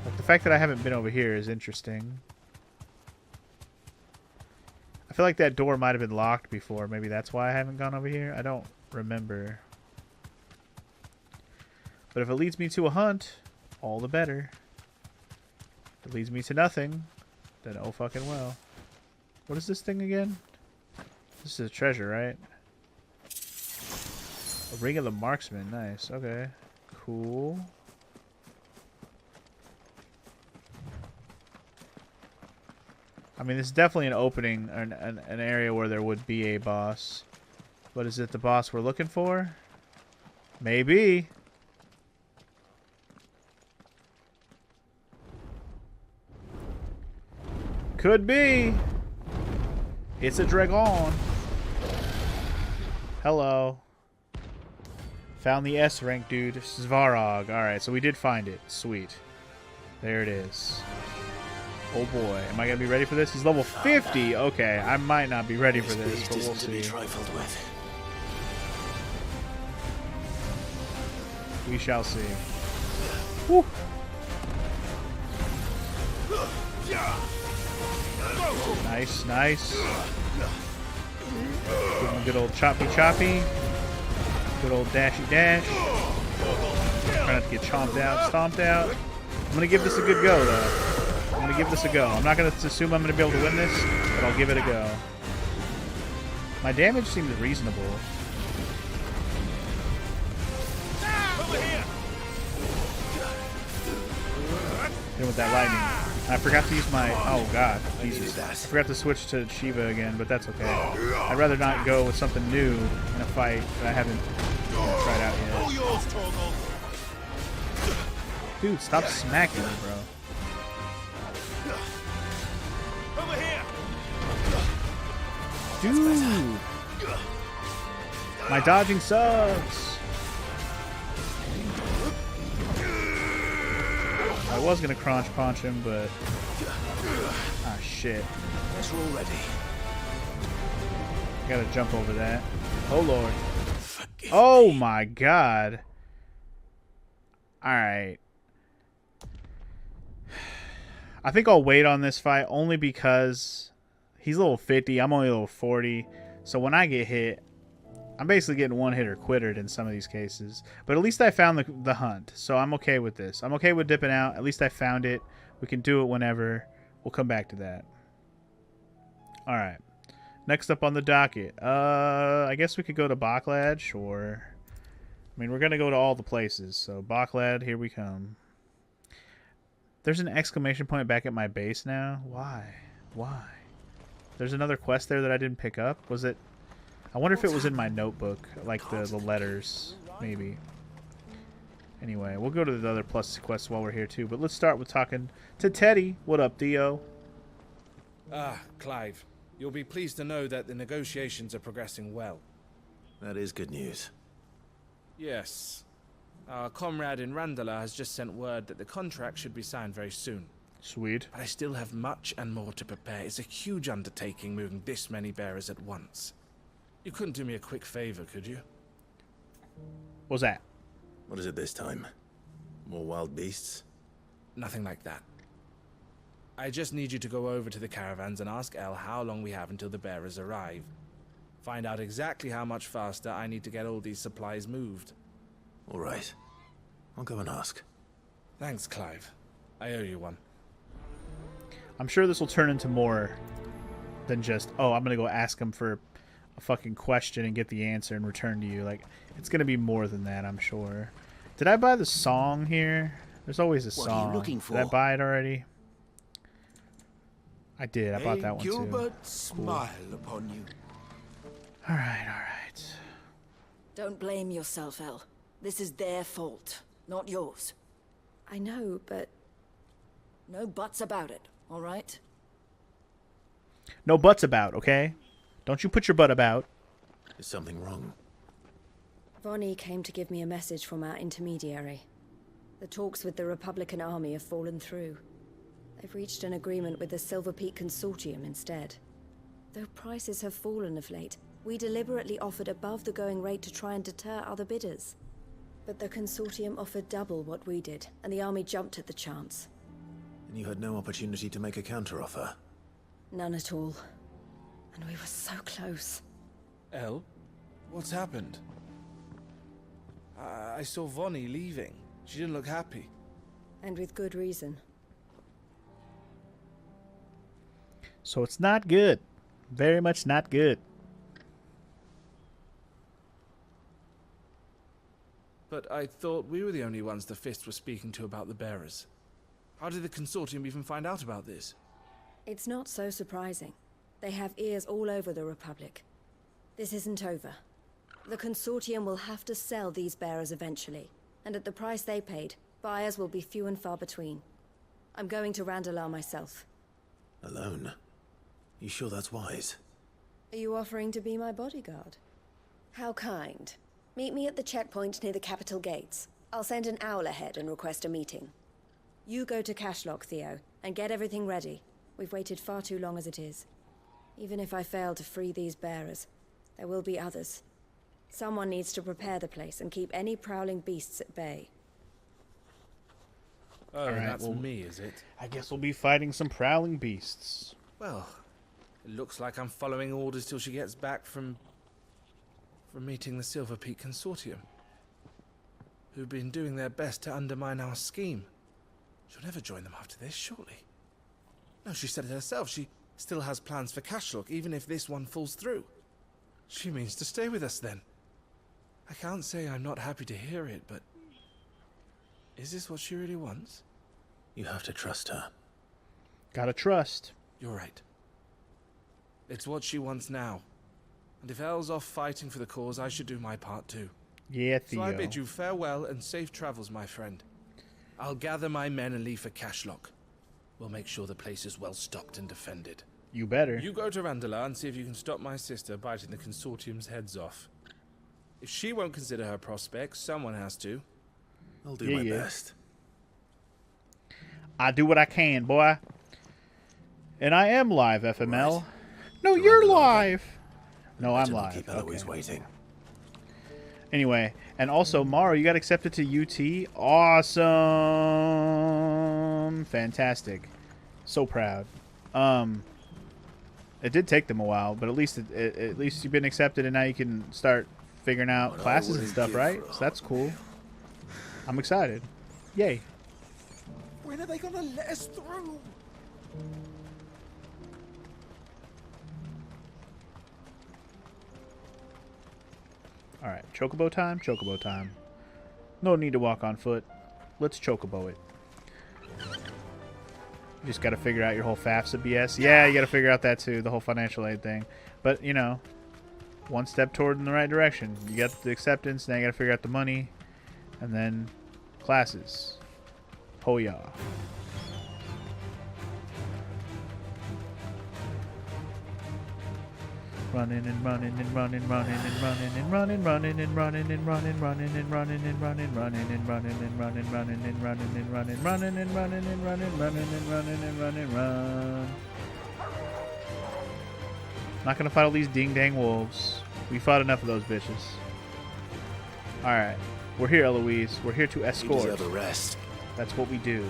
Like, the fact that I haven't been over here is interesting. I feel like that door might have been locked before. Maybe that's why I haven't gone over here. I don't remember. But if it leads me to a hunt, all the better. If it leads me to nothing, then oh fucking well. What is this thing again? This is a treasure, right? A ring of the marksman. Nice. Okay. Cool. I mean, this is definitely an opening, an area where there would be a boss. But is it the boss we're looking for? Maybe. Could be. It's a dragon. Hello. Found the S rank, dude. Svarog. Alright, so we did find it. Sweet. There it is. Oh boy. Am I going to be ready for this? He's level 50. Okay, I might not be ready for this, but we'll see. We shall see. Woo. Nice, nice. Give him a good old choppy choppy. Good old dashy dash. Try not to get chomped out, stomped out. I'm going to give this a good go, though. I'm going to give this a go. I'm not going to assume I'm going to be able to win this, but I'll give it a go. My damage seems reasonable. Hit with that lightning. I forgot to use my... Oh, God. Jesus. I forgot to switch to Shiva again, but that's okay. I'd rather not go with something new in a fight that I haven't tried out yet. Dude, stop smacking me, bro. Dude! My dodging sucks! I was gonna crunch punch him, but... Ah, shit. We're all ready. Gotta jump over that. Oh, Lord. Oh, my God. Alright. I think I'll wait on this fight only because he's level 50. I'm only level 40. So when I get hit, I'm basically getting one hit or quittered in some of these cases. But at least I found the hunt. So I'm okay with this. I'm okay with dipping out. At least I found it. We can do it whenever. We'll come back to that. Alright. Next up on the docket. I guess we could go to Baklad. Sure. I mean, we're going to go to all the places. So Baklad, here we come. There's an exclamation point back at my base now. Why? Why? There's another quest there that I didn't pick up. Was it? I wonder if it was in my notebook, like the letters, maybe. Anyway, we'll go to the other plus quests while we're here too. But let's start with talking to Teddy. What up, Theo? Ah, Clive. You'll be pleased to know that the negotiations are progressing well. That is good news. Yes. Our comrade in Randala has just sent word that the contract should be signed very soon. Sweet. But I still have much and more to prepare. It's a huge undertaking moving this many bearers at once. You couldn't do me a quick favor, could you? What's that? What is it this time? More wild beasts? Nothing like that. I just need you to go over to the caravans and ask El how long we have until the bearers arrive. Find out exactly how much faster I need to get all these supplies moved. All right. I'll go and ask. Thanks, Clive. I owe you one. I'm sure this will turn into more than just, oh, I'm going to go ask him for a fucking question and get the answer and return to you. Like, it's going to be more than that, I'm sure. Did I buy the song here? There's always a song. What are you looking for? Did I buy it already? I did. I bought that one Gilbert, too. Smile upon you. All right, all right. Don't blame yourself, El. This is their fault, not yours. I know, but... No buts about it, all right? No buts about, okay? Don't you put your butt about. Is something wrong? Vonnie came to give me a message from our intermediary. The talks with the Republican army have fallen through. They've reached an agreement with the Silver Peak Consortium instead. Though prices have fallen of late, we deliberately offered above the going rate to try and deter other bidders. But the Consortium offered double what we did, and the army jumped at the chance. And you had no opportunity to make a counteroffer? None at all. And we were so close. El? What's happened? I saw Vonnie leaving. She didn't look happy. And with good reason. So it's not good. Very much not good. But I thought we were the only ones the Fist was speaking to about the bearers. How did the Consortium even find out about this? It's not so surprising. They have ears all over the Republic. This isn't over. The Consortium will have to sell these bearers eventually, and at the price they paid, buyers will be few and far between. I'm going to Randalar myself. Alone? You sure that's wise? Are you offering to be my bodyguard? How kind. Meet me at the checkpoint near the capital gates. I'll send an owl ahead and request a meeting. You go to Cashlock, Theo, and get everything ready. We've waited far too long as it is. Even if I fail to free these bearers, there will be others. Someone needs to prepare the place and keep any prowling beasts at bay. Oh, All right, that's well, me, is it? I guess we'll be fighting some prowling beasts. Well, it looks like I'm following orders till she gets back from meeting the Silver Peak Consortium, who've been doing their best to undermine our scheme. She'll never join them after this, surely. No, she said it herself. She still has plans for Cashlock, even if this one falls through. She means to stay with us, then. I can't say I'm not happy to hear it, but... is this what she really wants? You have to trust her. Gotta trust. You're right. It's what she wants now. And if Elle's off fighting for the cause, I should do my part too. Yeah, Theo. So I bid you farewell and safe travels, my friend. I'll gather my men and leave for Cashlock. We'll make sure the place is well stocked and defended. You better. You go to Randalar and see if you can stop my sister biting the Consortium's heads off. If she won't consider her prospects, someone has to. I'll do my best. I do what I can, boy. And I am live, FML. Right. No, you're live. No, I'm live. Keep Eloise waiting. Anyway, and also, Mara, you got accepted to UT. Awesome. Fantastic. So proud. It did take them a while, but at least at least you've been accepted, and now you can start figuring out classes and stuff, right? So that's cool. I'm excited. Yay. When are they gonna let us through? Alright, chocobo time? Chocobo time. No need to walk on foot. Let's chocobo it. You just gotta figure out your whole FAFSA BS. Yeah, you gotta figure out that too, the whole financial aid thing. But, you know, one step toward in the right direction. You got the acceptance, now you gotta figure out the money, and then classes. Oh yeah. Running and running and running, running and running and running, running and running and running, running and running and running, running and running and running, running and running and running, running and running and running, running and running and running, run. Not gonna fight all these ding dang wolves. We fought enough of those bitches. Alright. We're here, Eloise. We're here to escort. You deserve a rest. That's what we do.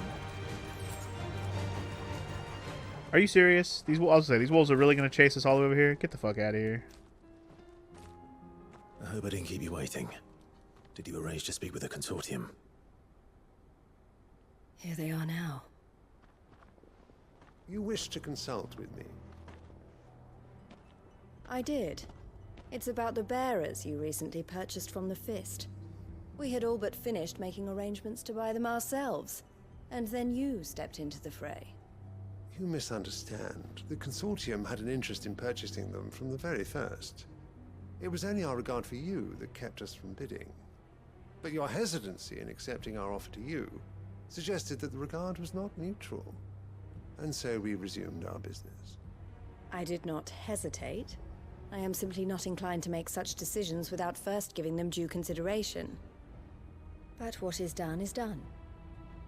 Are you serious? I'll say, these wolves are really going to chase us all the way over here? Get the fuck out of here. I hope I didn't keep you waiting. Did you arrange to speak with the Consortium? Here they are now. You wish to consult with me? I did. It's about the bearers you recently purchased from the Fist. We had all but finished making arrangements to buy them ourselves, and then you stepped into the fray. You misunderstand. The Consortium had an interest in purchasing them from the very first. It was only our regard for you that kept us from bidding. But your hesitancy in accepting our offer to you suggested that the regard was not mutual. And so we resumed our business. I did not hesitate. I am simply not inclined to make such decisions without first giving them due consideration. But what is done is done.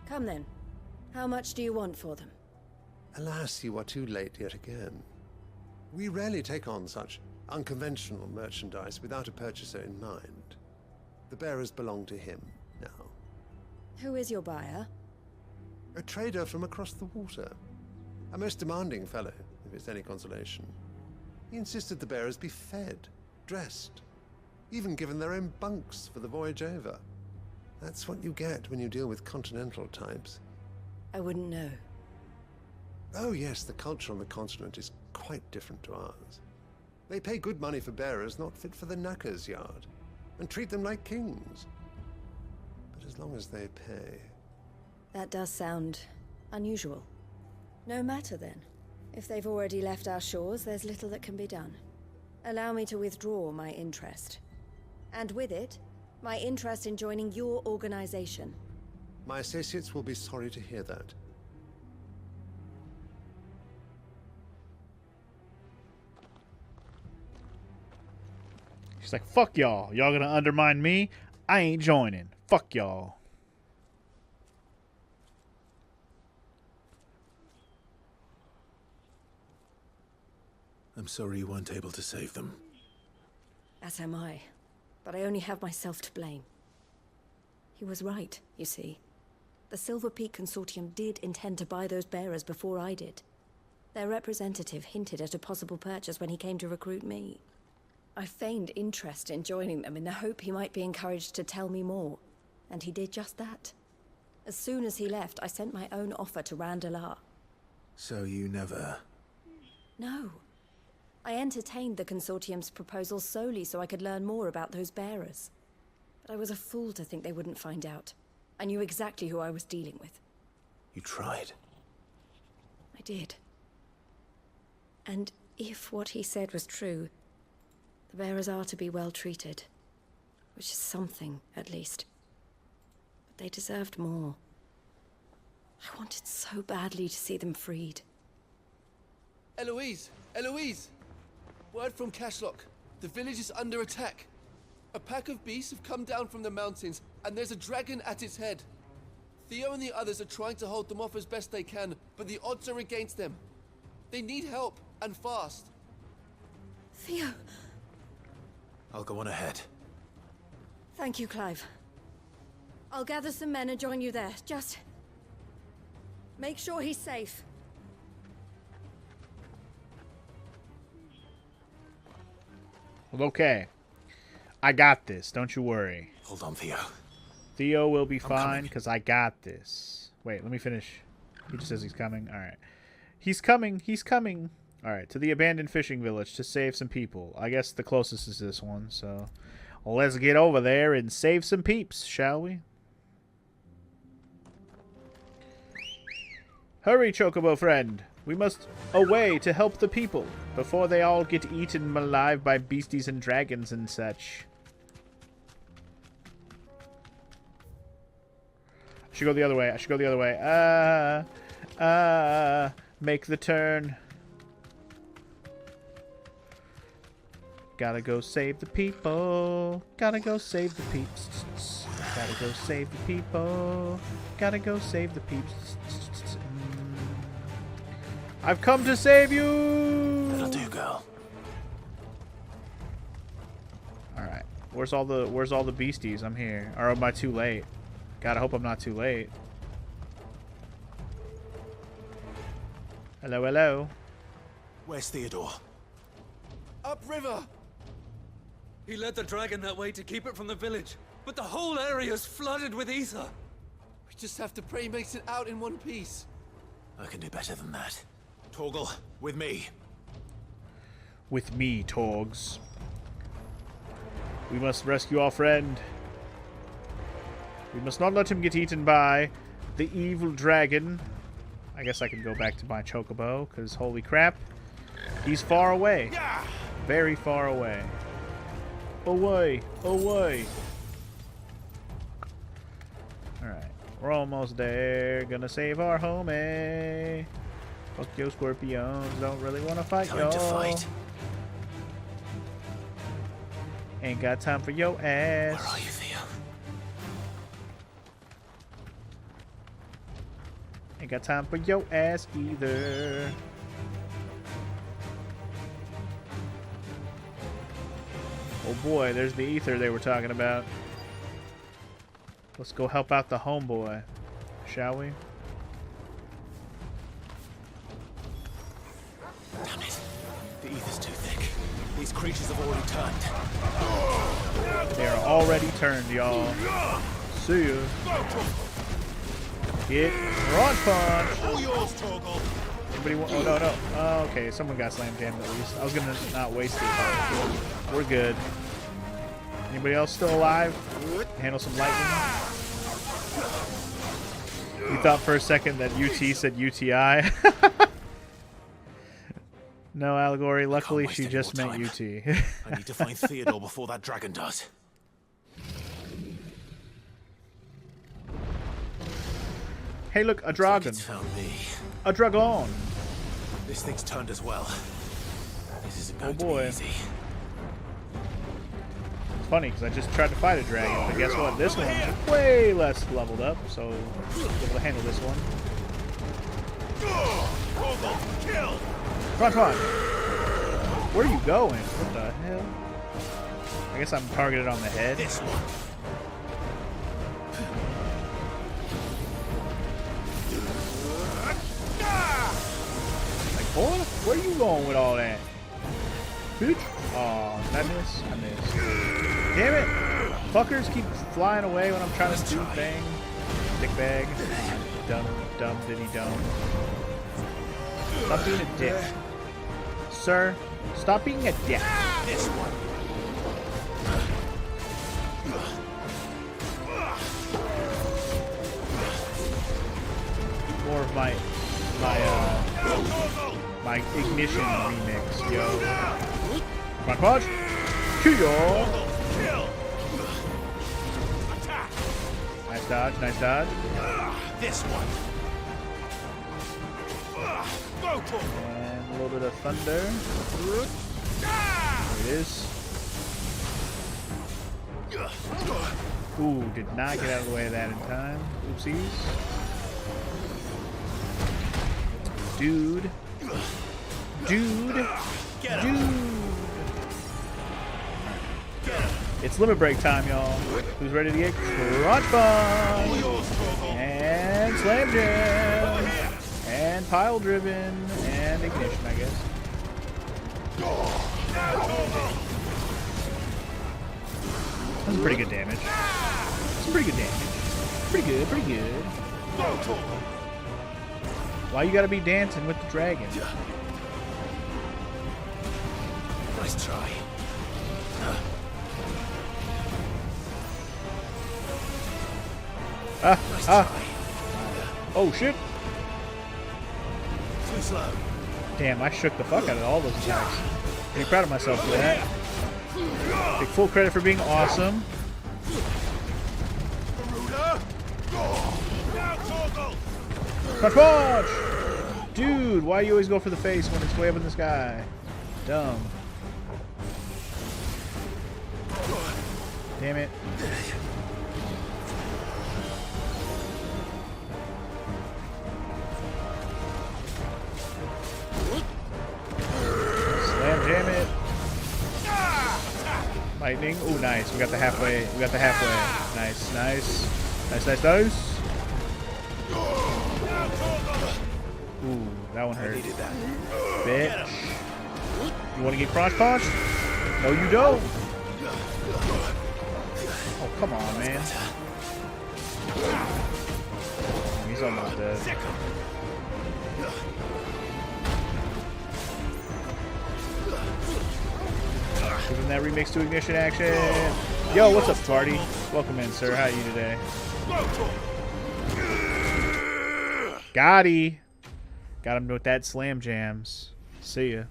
Come then. How much do you want for them? Alas, you are too late yet again. We rarely take on such unconventional merchandise without a purchaser in mind. The bearers belong to him now. Who is your buyer? A trader from across the water. A most demanding fellow, if it's any consolation. He insisted the bearers be fed, dressed, even given their own bunks for the voyage over. That's what you get when you deal with continental types. I wouldn't know. Oh yes, the culture on the continent is quite different to ours. They pay good money for bearers not fit for the knacker's yard, and treat them like kings. But as long as they pay... That does sound unusual. No matter then. If they've already left our shores, there's little that can be done. Allow me to withdraw my interest. And with it, my interest in joining your organization. My associates will be sorry to hear that. She's like, fuck y'all. Y'all gonna undermine me? I ain't joining. Fuck y'all. I'm sorry you weren't able to save them. As am I. But I only have myself to blame. He was right, you see. The Silver Peak Consortium did intend to buy those bearers before I did. Their representative hinted at a possible purchase when he came to recruit me. I feigned interest in joining them in the hope he might be encouraged to tell me more, and he did just that. As soon as he left, I sent my own offer to Randalar. So you never... No. I entertained the Consortium's proposal solely so I could learn more about those bearers. But I was a fool to think they wouldn't find out. I knew exactly who I was dealing with. You tried. I did. And if what he said was true, the bearers are to be well treated. Which is something, at least. But they deserved more. I wanted so badly to see them freed. Eloise! Eloise! Word from Cashlock. The village is under attack. A pack of beasts have come down from the mountains, and there's a dragon at its head. Theo and the others are trying to hold them off as best they can, but the odds are against them. They need help, and fast. Theo! I'll go on ahead. Thank you, Clive. I'll gather some men and join you there. Just... make sure he's safe. Well, okay. I got this. Don't you worry. Hold on, Theo. Theo will be fine because I got this. Wait, let me finish. He just says he's coming. All right. He's coming. He's coming. All right. To the abandoned fishing village to save some people. I guess the closest is this one. So let's get over there and save some peeps, shall we? Hurry, Chocobo friend. We must away to help the people before they all get eaten alive by beasties and dragons and such. I should go the other way. I should go the other way. Make the turn. Gotta go save the people. Gotta go save the peeps. Gotta go save the people. Gotta go save the peeps. I've come to save you. That'll do, girl. All right. Where's all the beasties? I'm here. Or am I too late? God, I hope I'm not too late. Hello, hello. Where's Theodore? Upriver! He led the dragon that way to keep it from the village, but the whole area's flooded with ether. We just have to pray he makes it out in one piece. I can do better than that. Torgal, with me. With me, Torgs. We must rescue our friend. We must not let him get eaten by the evil dragon. I guess I can go back to my Chocobo, because holy crap, he's far away. Very far away. Away, away. Alright, we're almost there. Gonna save our homie. Fuck yo, Scorpions. Don't really want to fight, y'all. Time to fight. Ain't got time for yo ass. Where are you, Theo? Ain't got time for yo ass either. Oh boy, there's the ether they were talking about. Let's go help out the homeboy, shall we? Damn it. The ether's too thick. These creatures have already turned. They are already turned, y'all. See ya. Get front punch. All yours, Torgal. Anybody want? Oh, no, no. Oh, okay, someone got slam jammed at least. I was gonna not waste it. We're good. Anybody else still alive? Handle some lightning. You thought for a second that UT said UTI. No, Allegory. Luckily, she just meant UT. I need to find Theodore before that dragon does. Hey, look, a dragon. It's found me. A dragon. This thing's turned as well. This isn't Oh going to boy. be easy. It's funny because I just tried to fight a dragon, but guess what? This one's way less leveled up, so I'll be able to handle this one. Come on, come on. Where are you going? What the hell? I guess I'm targeted on the head. This one. Like, boy, where you going with all that? Bitch. Oh, did I miss? I missed. Damn it! Fuckers keep flying away when I'm trying to do thing. Dickbag. Dumb diddy dumb. Stop being a dick. Sir, stop being a dick. This one. More of my ignition remix, yo. Come on, Podge. Kill yo. Nice dodge, nice dodge. This one. And a little bit of thunder. There it is. Ooh, did not get out of the way of that in time. Oopsies. Dude. Dude. It's limit break time, y'all. Who's ready to get crunch bomb? And slam jam. And pile driven. And ignition, I guess. That's pretty good damage. That's pretty good damage. Pretty good, pretty good. Why you gotta be dancing with the dragon? Nice try. Oh shit! Too slow. Damn, I shook the fuck out of all those attacks. Pretty proud of myself for that. Take full credit for being awesome. Punch punch! Dude, why do you always go for the face when it's way up in the sky? Dumb. Damn it. Slam jam it. Lightning. Oh, nice. We got the halfway. We got the halfway. Nice, nice. Nice, nice, nice. Ooh, that one hurt. Bitch. You want to get cross punched? No, you don't. Oh, come on, man. He's almost dead. Give him that remix to ignition action. Yo, what's up, party? Welcome in, sir. How are you today? Got he. Got him with that slam jams. See ya.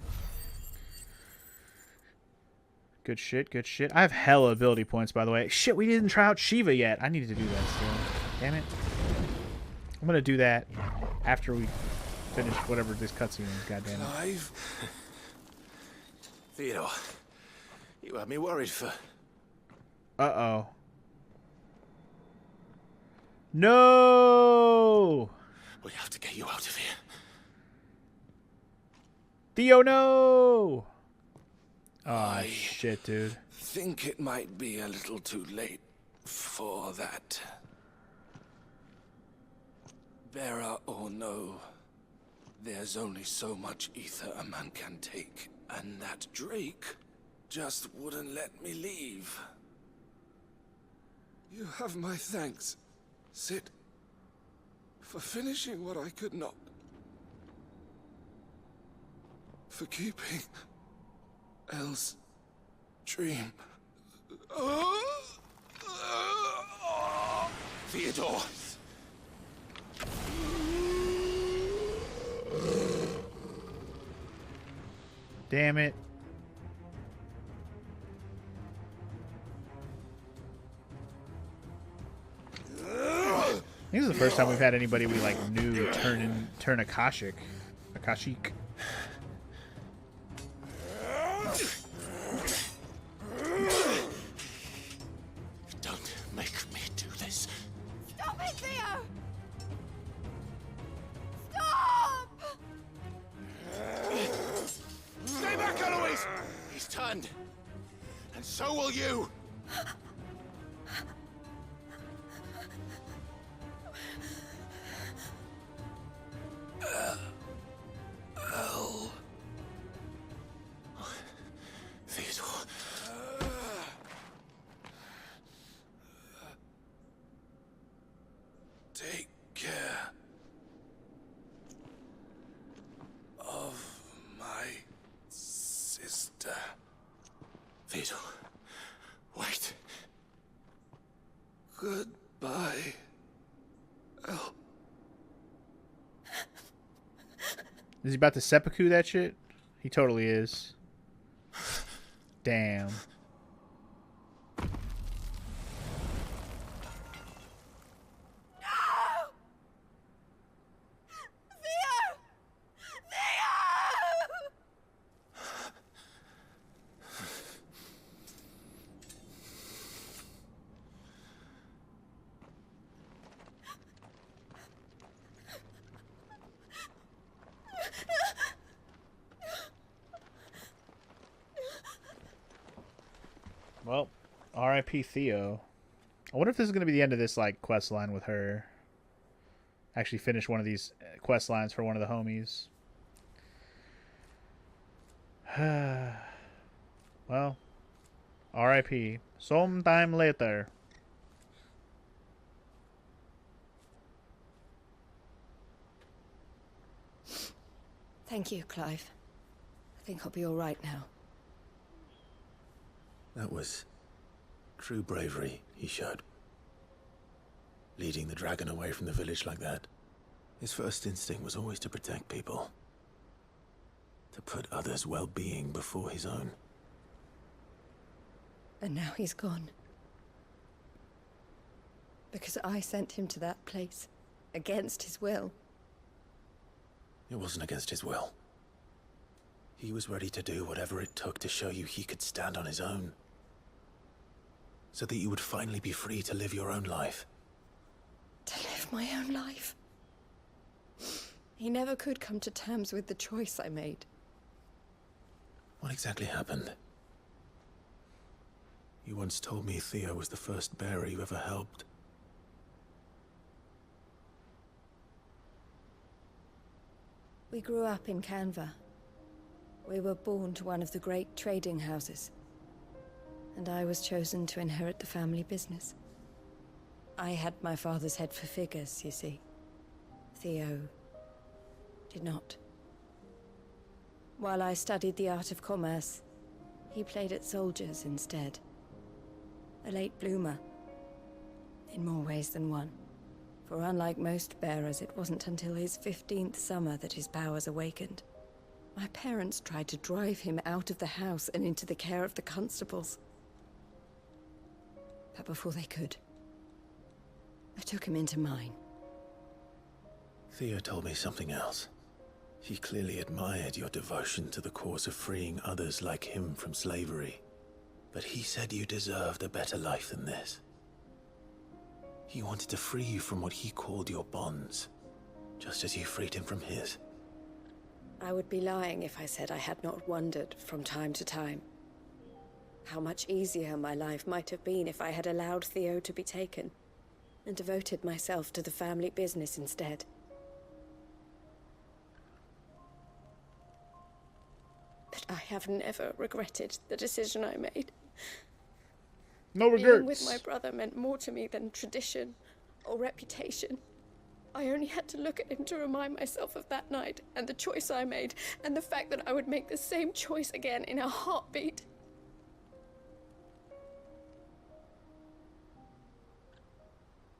Good shit, good shit. I have hella ability points, by the way. Shit, we didn't try out Shiva yet. I needed to do that still. Damn it. I'm gonna do that after we finish whatever this cutscene is, goddammit. Clive? Theodore, you had me worried for... Uh-oh. No! We have to get you out of here. Theo, no! Oh, shit, dude. Think it might be a little too late for that. Bearer or no, there's only so much ether a man can take, and that Drake just wouldn't let me leave. You have my thanks, Sid, for finishing what I could not. For keeping Elle's dream. Theodore! Damn it. This is the first time we've had anybody we like knew turn Akashic. Don't make me do this. Stop it, Theo! Stop! Stay back, Eloise! He's turned. And so will you. Theodore. Take care of my sister. Theodore, wait. Goodbye. El. Is he about to seppuku that shit? He totally is. Damn. Well, R.I.P. Theo. I wonder if this is going to be the end of this like quest line with her. Actually finish one of these quest lines for one of the homies. Well, R.I.P. Sometime later. Thank you, Clive. I think I'll be all right now. That was true bravery he showed. Leading the dragon away from the village like that. His first instinct was always to protect people. To put others' well-being before his own. And now he's gone. Because I sent him to that place. Against his will. It wasn't against his will. He was ready to do whatever it took to show you he could stand on his own. So that you would finally be free to live your own life. To live my own life? He never could come to terms with the choice I made. What exactly happened? You once told me Theo was the first bearer you ever helped. We grew up in Canva. We were born to one of the great trading houses. And I was chosen to inherit the family business. I had my father's head for figures, you see. Theo did not. While I studied the art of commerce, he played at soldiers instead. A late bloomer. In more ways than one. For unlike most bearers, it wasn't until his 15th summer that his powers awakened. My parents tried to drive him out of the house and into the care of the constables. But before they could, I took him into mine. Theo told me something else. He clearly admired your devotion to the cause of freeing others like him from slavery. But he said you deserved a better life than this. He wanted to free you from what he called your bonds, just as you freed him from his. I would be lying if I said I had not wondered from time to time how much easier my life might have been if I had allowed Theo to be taken and devoted myself to the family business instead. But I have never regretted the decision I made. No Being regrets. with my brother meant more to me than tradition or reputation. I only had to look at him to remind myself of that night and the choice I made and the fact that I would make the same choice again in a heartbeat.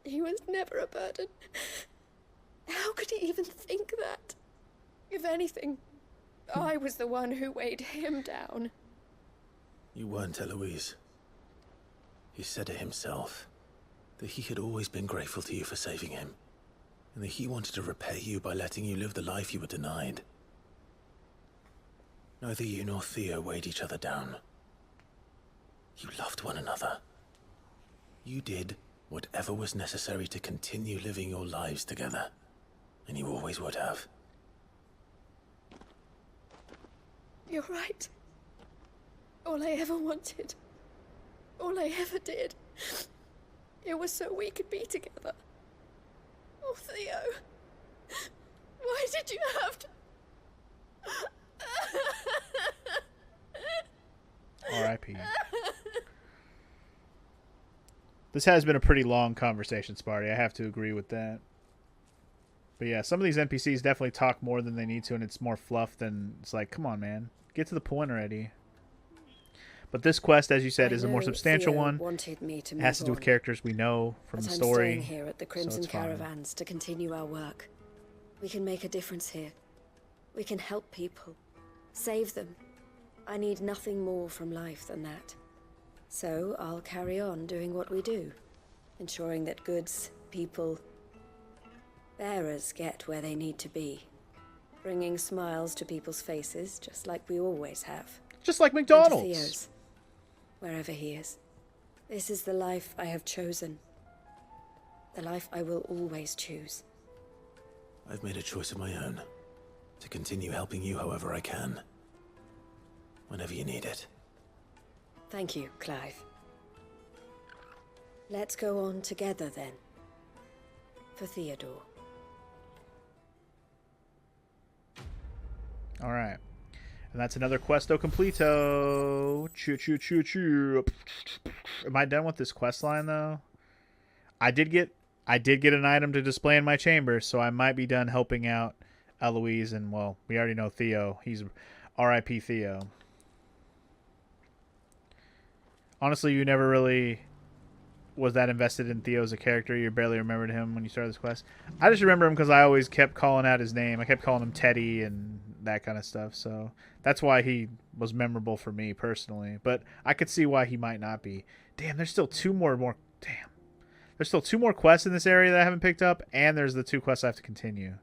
He was never a burden. How could he even think that? If anything, I was the one who weighed him down. You weren't, Eloise. He said it himself, that he had always been grateful to you for saving him. and that he wanted to repay you by letting you live the life you were denied. Neither you nor Theo weighed each other down. You loved one another. You did whatever was necessary to continue living your lives together, and you always would have. You're right. All I ever wanted, all I ever did, it was so we could be together. Oh, Theo, why did you have to... R.I.P. This has been a pretty long conversation, Sparty. I have to agree with that. But yeah, some of these NPCs definitely talk more than they need to, and it's more fluff than... It's like, come on, man. Get to the point already. But this quest, as you said, is a more substantial one. It has to do with characters we know from the story. I'm staying here at the Crimson Caravans to continue our work. We can make a difference here. We can help people. Save them. I need nothing more from life than that. So I'll carry on doing what we do. Ensuring that goods, people, bearers get where they need to be. Bringing smiles to people's faces, just like we always have. Just like And to McDonald's. Theo's, wherever he is. This is the life I have chosen. The life I will always choose. I've made a choice of my own. To continue helping you however I can. Whenever you need it. Thank you, Clive. Let's go on together then. For Theodore. Alright. And that's another questo completo. Choo choo choo choo. Am I done with this quest line though? I did get an item to display in my chamber, so I might be done helping out Eloise, and well, we already know Theo. He's R.I.P. Theo. Honestly, you never really was that invested in Theo as a character. You barely remembered him when you started this quest. I just remember him because I always kept calling out his name. I kept calling him Teddy and that kind of stuff. So that's why he was memorable for me personally. But I could see why he might not be. Damn, there's still two more. Damn. There's still two more quests in this area that I haven't picked up, and there's the two quests I have to continue.